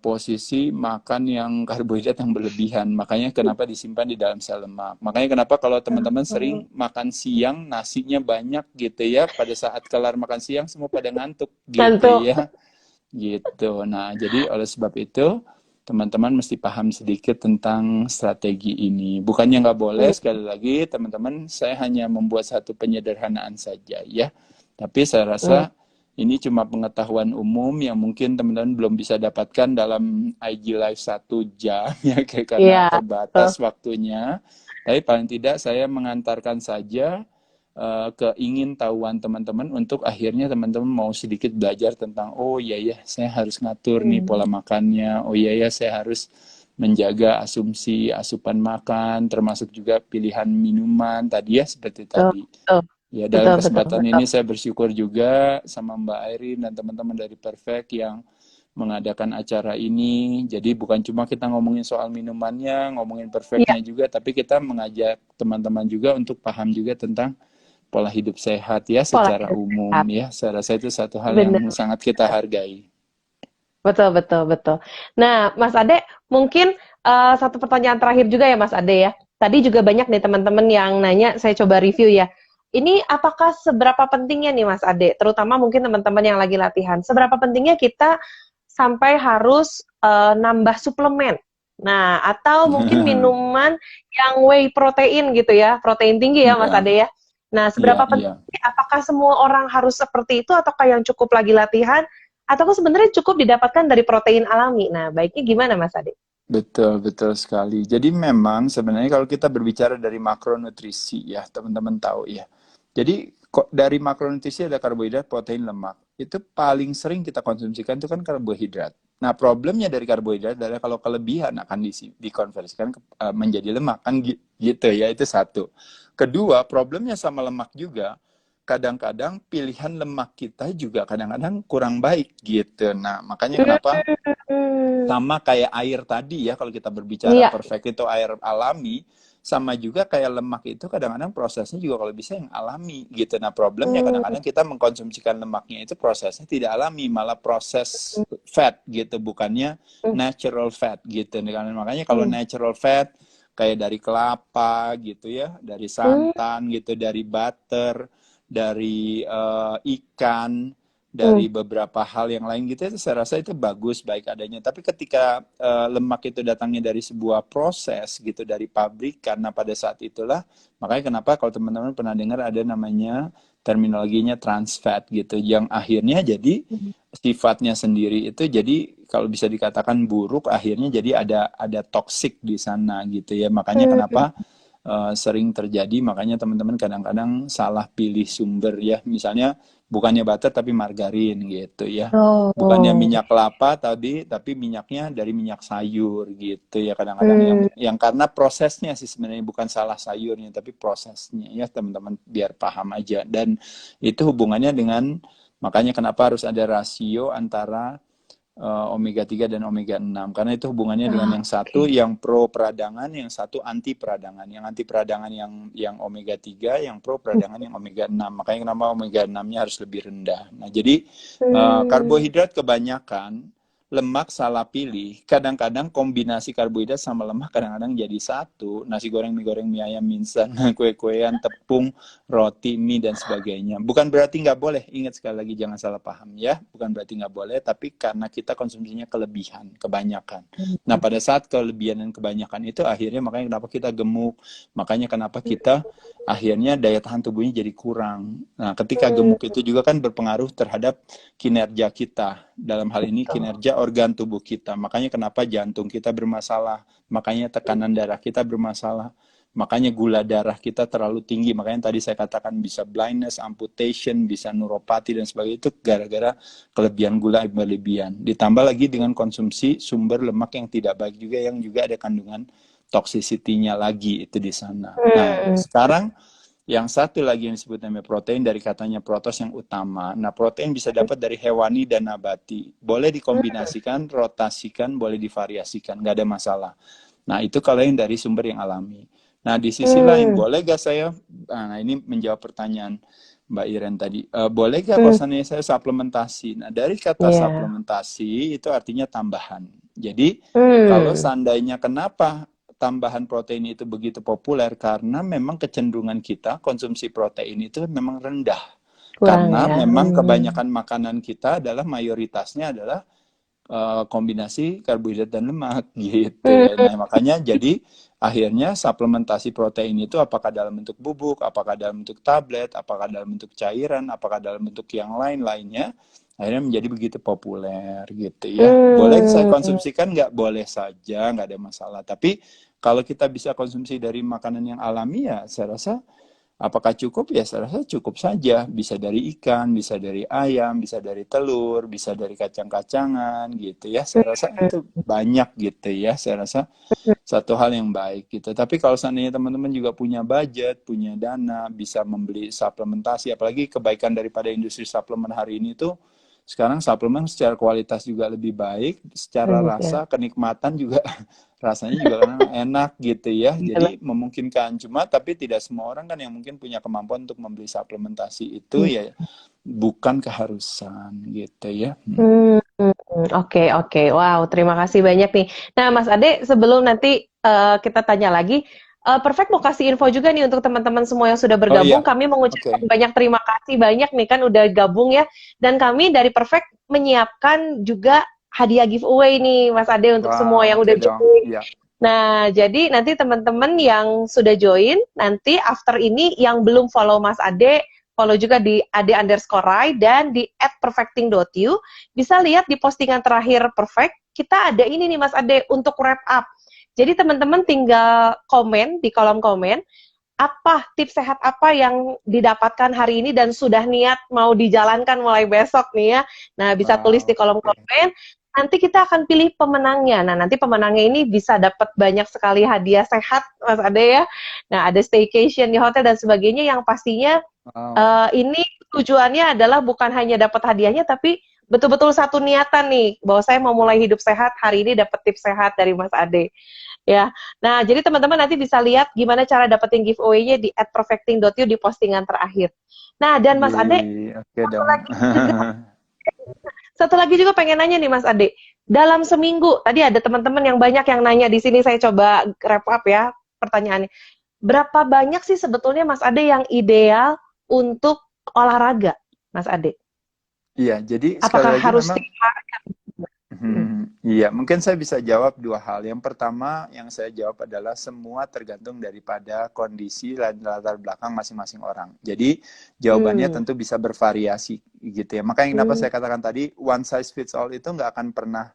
posisi makan yang karbohidrat yang berlebihan. Makanya kenapa disimpan di dalam sel lemak. Makanya kenapa kalau teman-teman sering makan siang nasinya banyak gitu ya, pada saat kelar makan siang semua pada ngantuk gitu ya. Gitu. Nah, jadi oleh sebab itu teman-teman mesti paham sedikit tentang strategi ini. Bukannya nggak boleh, sekali lagi teman-teman, saya hanya membuat satu penyederhanaan saja ya. Tapi saya rasa ini cuma pengetahuan umum yang mungkin teman-teman belum bisa dapatkan dalam IG Live 1 jam ya, karena terbatas waktunya. Tapi paling tidak saya mengantarkan saja keingintahuan teman-teman untuk akhirnya teman-teman mau sedikit belajar tentang oh iya ya saya harus ngatur nih pola makannya, oh iya ya saya harus menjaga asumsi asupan makan, termasuk juga pilihan minuman tadi ya seperti tadi. Ya, dalam kesempatan ini saya bersyukur juga sama Mbak Airin dan teman-teman dari Perfect yang mengadakan acara ini. Jadi bukan cuma kita ngomongin soal minumannya, ngomongin Perfectnya juga, tapi kita mengajak teman-teman juga untuk paham juga tentang pola hidup sehat ya secara umum ya. Saya rasa itu satu hal yang sangat kita hargai. Betul. Nah, Mas Ade, mungkin satu pertanyaan terakhir juga ya Mas Ade ya. Tadi juga banyak nih teman-teman yang nanya, saya coba review ya. Ini apakah seberapa pentingnya nih Mas Ade, terutama mungkin teman-teman yang lagi latihan, seberapa pentingnya kita sampai harus nambah suplemen? Nah, atau mungkin minuman yang whey protein gitu ya, protein tinggi ya Mas Ade ya. Nah, seberapa penting, apakah semua orang harus seperti itu, ataukah yang cukup lagi latihan, ataukah sebenarnya cukup didapatkan dari protein alami? Nah, baiknya gimana Mas Ade? Betul sekali. Jadi memang sebenarnya kalau kita berbicara dari makronutrisi ya, teman-teman tahu ya. Jadi dari makronutrisi ada karbohidrat, protein, lemak. Itu paling sering kita konsumsikan itu kan karbohidrat. Nah, problemnya dari karbohidrat adalah kalau kelebihan akan dikonversikan menjadi lemak kan gitu ya, itu satu. Kedua, problemnya sama lemak juga, kadang-kadang pilihan lemak kita juga kadang-kadang kurang baik gitu. Nah, makanya kenapa sama kayak air tadi ya, kalau kita berbicara Perfect itu air alami, sama juga kayak lemak itu kadang-kadang prosesnya juga kalau bisa yang alami gitu. Nah, problemnya kadang-kadang kita mengkonsumsikan lemaknya itu prosesnya tidak alami, malah proses fat gitu, bukannya natural fat gitu. Makanya kalau natural fat kayak dari kelapa gitu ya, dari santan gitu, dari butter, dari ikan, dari beberapa hal yang lain gitu, itu saya rasa itu bagus baik adanya. Tapi ketika lemak itu datangnya dari sebuah proses gitu, dari pabrik, karena pada saat itulah, makanya kenapa kalau teman-teman pernah dengar ada namanya terminologinya trans fat gitu, yang akhirnya jadi sifatnya sendiri itu jadi kalau bisa dikatakan buruk, akhirnya jadi ada toksik di sana gitu ya. Makanya kenapa sering terjadi, makanya teman-teman kadang-kadang salah pilih sumber ya. Misalnya bukannya butter tapi margarin gitu ya. Bukannya Oh. minyak kelapa tadi, tapi minyaknya dari minyak sayur gitu ya. Kadang-kadang yang karena prosesnya sih sebenarnya bukan salah sayurnya, tapi prosesnya ya teman-teman biar paham aja. Dan itu hubungannya dengan, makanya kenapa harus ada rasio antara omega 3 dan omega 6 karena itu hubungannya dengan yang satu yang pro peradangan, yang satu anti peradangan. Yang anti peradangan yang omega 3, yang pro peradangan yang omega 6. Makanya kenapa omega 6-nya harus lebih rendah. Nah, jadi karbohidrat kebanyakan, lemak salah pilih. Kadang-kadang kombinasi karbohidrat sama lemak kadang-kadang jadi satu. Nasi goreng, mie goreng, mie ayam, mie instan, kue-kuean, tepung, roti, mie, dan sebagainya. Bukan berarti nggak boleh. Ingat sekali lagi, jangan salah paham ya. Bukan berarti nggak boleh, tapi karena kita konsumsinya kelebihan, kebanyakan. Nah, pada saat kelebihan dan kebanyakan itu, akhirnya makanya kenapa kita gemuk. Makanya kenapa kita akhirnya daya tahan tubuhnya jadi kurang. Nah, ketika gemuk itu juga kan berpengaruh terhadap kinerja kita. Dalam hal ini kinerja organ tubuh kita. Makanya kenapa jantung kita bermasalah. Makanya tekanan darah kita bermasalah. Makanya gula darah kita terlalu tinggi. Makanya tadi saya katakan bisa blindness, amputation, bisa neuropati dan sebagainya. Itu gara-gara kelebihan gula berlebihan. Ditambah lagi dengan konsumsi sumber lemak yang tidak baik juga, yang juga ada kandungan toxicity-nya lagi itu di sana. Nah, sekarang yang satu lagi yang disebut namanya protein, dari katanya protos yang utama. Nah, protein bisa dapat dari hewani dan nabati. Boleh dikombinasikan, rotasikan, boleh divariasikan, nggak ada masalah. Nah, itu kalau yang dari sumber yang alami. Nah, di sisi lain, boleh gak saya, nah ini menjawab pertanyaan Mbak Iren tadi, boleh gak kalau saya suplementasi? Nah, dari kata suplementasi itu artinya tambahan. Jadi, kalau seandainya kenapa tambahan protein itu begitu populer, karena memang kecenderungan kita konsumsi protein itu memang rendah. Karena memang kebanyakan makanan kita adalah mayoritasnya adalah kombinasi karbohidrat dan lemak gitu ya. Nah, makanya jadi akhirnya suplementasi protein itu apakah dalam bentuk bubuk, apakah dalam bentuk tablet, apakah dalam bentuk cairan, apakah dalam bentuk yang lain-lainnya, akhirnya menjadi begitu populer gitu ya. Boleh saya konsumsikan? Nggak boleh saja, nggak ada masalah. Tapi kalau kita bisa konsumsi dari makanan yang alami ya saya rasa apakah cukup? Ya saya rasa cukup saja. Bisa dari ikan, bisa dari ayam, bisa dari telur, bisa dari kacang-kacangan gitu ya. Saya rasa itu banyak gitu ya. Saya rasa satu hal yang baik gitu. Tapi kalau seandainya teman-teman juga punya budget, punya dana, bisa membeli suplementasi, apalagi kebaikan daripada industri suplemen hari ini tuh sekarang suplemen secara kualitas juga lebih baik, secara rasa, kenikmatan juga rasanya juga enak gitu ya. Jadi memungkinkan, cuma tapi tidak semua orang kan yang mungkin punya kemampuan untuk membeli suplementasi itu ya bukan keharusan gitu ya. Oke. Wow, terima kasih banyak nih. Nah, Mas Ade, sebelum nanti kita tanya lagi, Perfect mau kasih info juga nih untuk teman-teman semua yang sudah bergabung. Kami mengucapkan banyak terima kasih banyak nih kan udah gabung ya. Dan kami dari Perfect menyiapkan juga hadiah giveaway nih, Mas Ade, untuk semua yang udah join. Nah, jadi nanti teman-teman yang sudah join, nanti after ini yang belum follow Mas Ade, follow juga di ade_rai dan di @perfecting.you. Bisa lihat di postingan terakhir Perfect, kita ada ini nih Mas Ade untuk wrap up. Jadi teman-teman tinggal komen di kolom komen, apa tips sehat apa yang didapatkan hari ini dan sudah niat mau dijalankan mulai besok nih ya. Nah, bisa tulis di kolom komen. Nanti kita akan pilih pemenangnya. Nah, nanti pemenangnya ini bisa dapat banyak sekali hadiah sehat, Mas Ade ya. Nah, ada staycation di hotel dan sebagainya yang pastinya ini tujuannya adalah bukan hanya dapat hadiahnya, tapi betul-betul satu niatan nih, bahwa saya mau mulai hidup sehat, hari ini dapat tips sehat dari Mas Ade. Ya, nah jadi teman-teman nanti bisa lihat gimana cara dapetin giveaway-nya di @perfecting.you di postingan terakhir. Nah, dan Mas Ade, satu lagi juga pengen nanya nih Mas Ade. Dalam seminggu, tadi ada teman-teman yang banyak yang nanya di sini, saya coba wrap up ya pertanyaannya. Berapa banyak sih sebetulnya Mas Ade yang ideal untuk olahraga, Mas Ade? Iya, jadi apakah sekali lagi harus memang iya, mungkin saya bisa jawab dua hal. Yang pertama yang saya jawab adalah semua tergantung daripada kondisi dan latar belakang masing-masing orang. Jadi jawabannya tentu bisa bervariasi gitu ya. Makanya kenapa saya katakan tadi one size fits all itu nggak akan pernah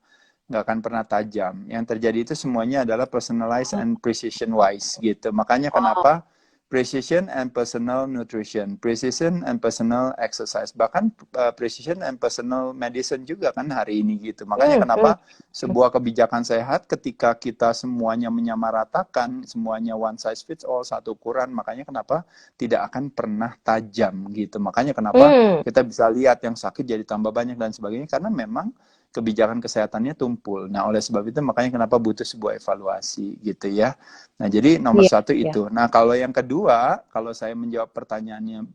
nggak akan pernah tajam. Yang terjadi itu semuanya adalah personalized and precision wise gitu. Makanya Wow. kenapa precision and personal nutrition, precision and personal exercise, bahkan precision and personal medicine juga kan hari ini gitu. Makanya Hmm, hmm, kenapa sebuah kebijakan sehat ketika kita semuanya menyamaratakan, semuanya one size fits all, satu ukuran, makanya kenapa tidak akan pernah tajam gitu. Makanya kenapa hmm. kita bisa lihat yang sakit jadi tambah banyak dan sebagainya, karena memang kebijakan kesehatannya tumpul. Nah, oleh sebab itu makanya kenapa butuh sebuah evaluasi gitu ya. Nah, jadi nomor Iya, satu iya. itu. Nah, kalau yang kedua, kalau saya menjawab pertanyaannya,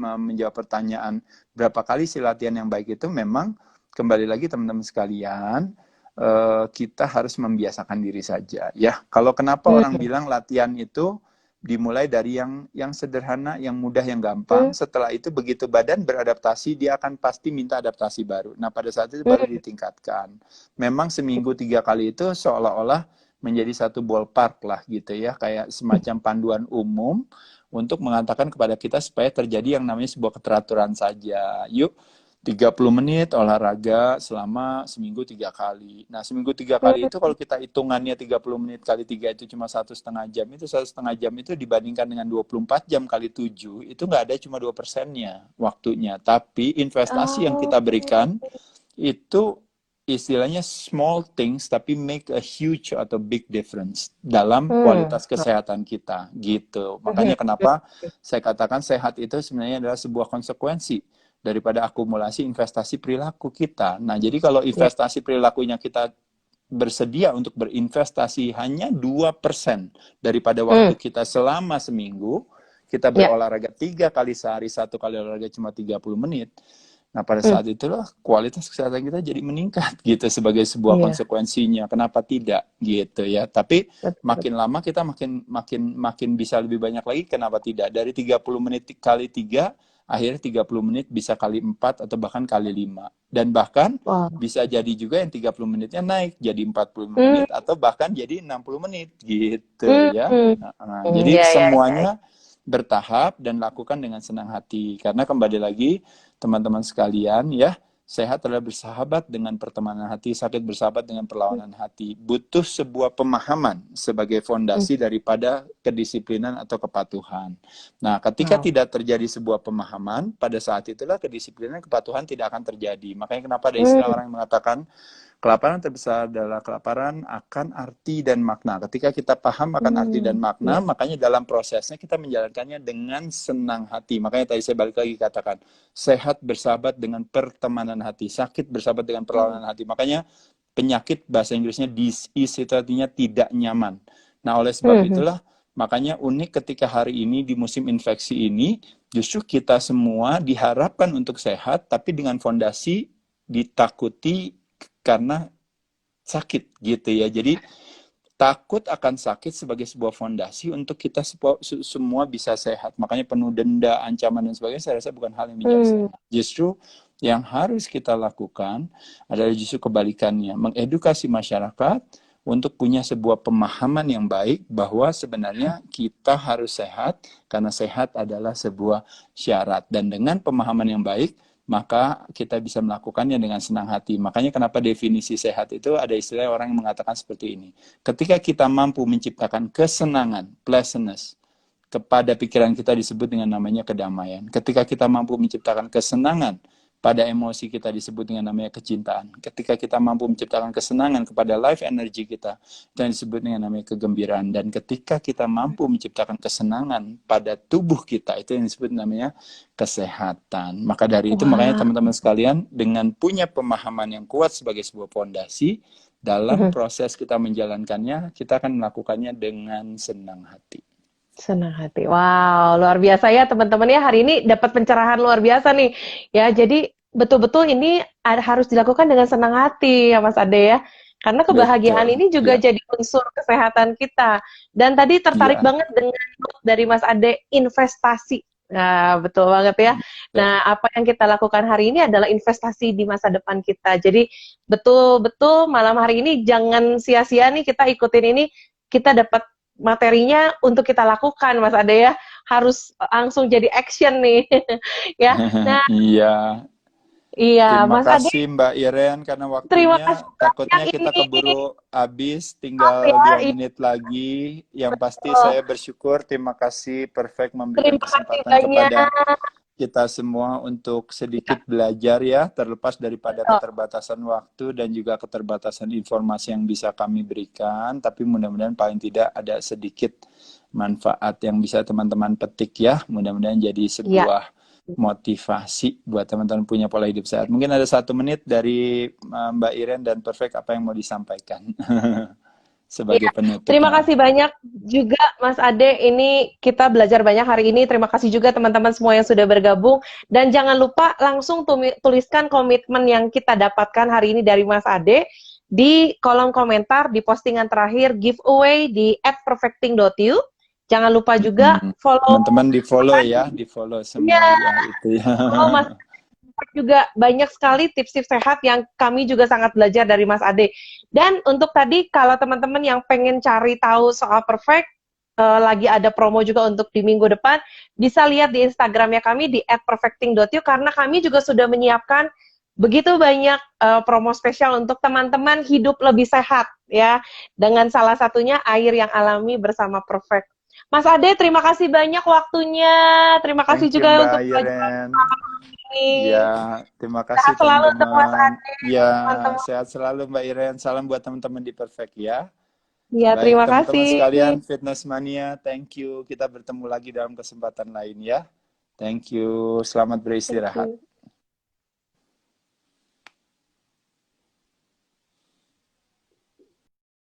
menjawab pertanyaan berapa kali sih latihan yang baik itu, memang kembali lagi teman-teman sekalian, kita harus membiasakan diri saja. Ya, kalau kenapa orang Hmm, bilang latihan itu dimulai dari yang sederhana, yang mudah, yang gampang. hmm, Setelah itu begitu badan beradaptasi, dia akan pasti minta adaptasi baru. Nah, pada saat itu baru hmm. ditingkatkan. Memang seminggu 3 kali itu seolah-olah menjadi satu ballpark lah gitu ya, kayak semacam panduan umum untuk mengatakan kepada kita supaya terjadi yang namanya sebuah keteraturan saja. Yuk, 30 menit olahraga selama seminggu 3 kali. Nah, seminggu 3 kali itu kalau kita hitungannya 30 menit kali 3 itu cuma 1,5 jam. Itu 1,5 jam itu dibandingkan dengan 24 jam kali 7, itu nggak ada, cuma 2%-nya waktunya. Tapi investasi yang Oh, kita berikan itu istilahnya small things tapi make a huge atau big difference dalam hmm. kualitas kesehatan kita gitu. Hmm, Makanya kenapa saya katakan sehat itu sebenarnya adalah sebuah konsekuensi daripada akumulasi investasi perilaku kita. Nah, jadi kalau ya. investasi perilakunya kita bersedia untuk berinvestasi hanya 2% daripada Hmm, waktu kita selama seminggu, kita ya. berolahraga 3 kali sehari, 1 kali olahraga cuma 30 menit. Nah, pada Hmm, saat itulah kualitas kesehatan kita jadi meningkat gitu sebagai sebuah iya. konsekuensinya. Kenapa tidak gitu ya? Tapi Betul, betul. makin lama kita makin bisa lebih banyak lagi. Kenapa tidak? Dari 30 menit kali 3, akhirnya 30 menit bisa kali 4 atau bahkan kali 5. Dan bahkan Wow. bisa jadi juga yang 30 menitnya naik jadi 40 Hmm, menit atau bahkan jadi 60 menit gitu hmm, ya. hmm. Jadi Ya, ya, ya. semuanya bertahap dan lakukan dengan senang hati. Karena kembali lagi teman-teman sekalian ya, sehat adalah bersahabat dengan pertemanan hati, sakit bersahabat dengan perlawanan hati. Butuh sebuah pemahaman sebagai Hmm. fondasi daripada kedisiplinan atau kepatuhan. Nah, ketika Wow. tidak terjadi sebuah pemahaman, pada saat itulah kedisiplinan kepatuhan tidak akan terjadi. Makanya kenapa ada istilah Hmm, orang yang mengatakan kelaparan terbesar adalah kelaparan akan arti dan makna. Ketika kita paham akan arti dan makna, ya. makanya dalam prosesnya kita menjalankannya dengan senang hati. Makanya tadi saya balik lagi katakan, sehat bersahabat dengan pertemanan hati, sakit bersahabat dengan Hmm, perlawanan hati. Makanya penyakit bahasa Inggrisnya disease itu artinya tidak nyaman. Nah, oleh sebab hmm, hmm. itulah makanya unik ketika hari ini di musim infeksi ini, justru kita semua diharapkan untuk sehat, tapi dengan fondasi ditakuti karena sakit gitu ya. Jadi takut akan sakit sebagai sebuah fondasi untuk kita semua bisa sehat. Makanya penuh denda, ancaman dan sebagainya saya rasa bukan hal yang Hmm. bijaksana. Justru yang harus kita lakukan adalah justru kebalikannya, mengedukasi masyarakat untuk punya sebuah pemahaman yang baik bahwa sebenarnya kita harus sehat karena sehat adalah sebuah syarat. Dan dengan pemahaman yang baik, maka kita bisa melakukannya dengan senang hati. Makanya kenapa definisi sehat itu ada istilah orang yang mengatakan seperti ini. Ketika kita mampu menciptakan kesenangan, pleasantness, kepada pikiran kita disebut dengan namanya kedamaian. Ketika kita mampu menciptakan kesenangan pada emosi kita disebut dengan namanya kecintaan. Ketika kita mampu menciptakan kesenangan kepada life energy kita, itu yang disebut dengan namanya kegembiraan. Dan ketika kita mampu menciptakan kesenangan pada tubuh kita, itu yang disebut namanya kesehatan. Maka dari itu, makanya Wah. teman-teman sekalian, dengan punya pemahaman yang kuat sebagai sebuah fondasi, dalam Hmm. proses kita menjalankannya, kita akan melakukannya dengan senang hati. Senang hati. Wow, luar biasa ya teman-teman ya. Hari ini dapat pencerahan luar biasa nih. Ya, jadi betul-betul ini harus dilakukan dengan senang hati ya Mas Ade ya. Karena kebahagiaan Betul, ini juga ya, jadi unsur kesehatan kita. Dan tadi tertarik ya, banget dengan quote dari Mas Ade, investasi. Nah, betul banget ya. betul. Nah, apa yang kita lakukan hari ini adalah investasi di masa depan kita. Jadi betul-betul malam hari ini jangan sia-sia nih kita ikutin ini, kita dapat materinya untuk kita lakukan, Mas Ade ya. Harus langsung jadi action nih. Ya. Nah, Iya, Iya, Terima Mas Ade, kasih Mbak Iren karena terima waktunya. kasih banyak Takutnya kita ini. keburu habis, Maaf tinggal ya, 2 menit lagi. Yang pasti betul. saya bersyukur, terima kasih Perfect memberikan Terima kasih kesempatan kepada banyak. kita semua untuk Ya, sedikit belajar ya, terlepas daripada betul. keterbatasan waktu dan juga keterbatasan informasi yang bisa kami berikan, tapi mudah-mudahan paling tidak ada sedikit manfaat yang bisa teman-teman petik ya, mudah-mudahan jadi Iya. sebuah motivasi buat teman-teman punya pola hidup sehat. Mungkin ada 1 menit dari Mbak Iren dan Perfect apa yang mau disampaikan Iya, sebagai terima penutupnya. kasih banyak juga Mas Ade. Ini kita belajar banyak hari ini. Terima kasih juga teman-teman semua yang sudah bergabung. Dan jangan lupa langsung tuliskan komitmen yang kita dapatkan hari ini dari Mas Ade di kolom komentar di postingan terakhir giveaway di @perfecting.you. Jangan lupa juga follow Teman-teman di follow Mas ya, Ade. di follow Iya, semua ya itu ya. follow Mas juga banyak sekali tips-tips sehat yang kami juga sangat belajar dari Mas Ade. Dan untuk tadi kalau teman-teman yang pengen cari tahu soal Perfect, lagi ada promo juga untuk di minggu depan, bisa lihat di Instagramnya kami di @perfecting.you karena kami juga sudah menyiapkan begitu banyak promo spesial untuk teman-teman hidup lebih sehat ya. Dengan salah satunya air yang alami bersama Perfect. Mas Ade, terima kasih banyak waktunya. Terima kasih Thank you juga Mbak untuk belajar Iren. Ya, ini. terima kasih Sehat selalu untuk Mas teman-teman. Ade, Ya, teman-teman. sehat selalu Mbak Iren. Salam buat teman-teman di Perfect ya. Ya, Baik, terima teman-teman kasih. sekalian, Fitness Mania, thank you. Kita bertemu lagi dalam kesempatan lain ya. Thank you. Selamat Thank beristirahat. you.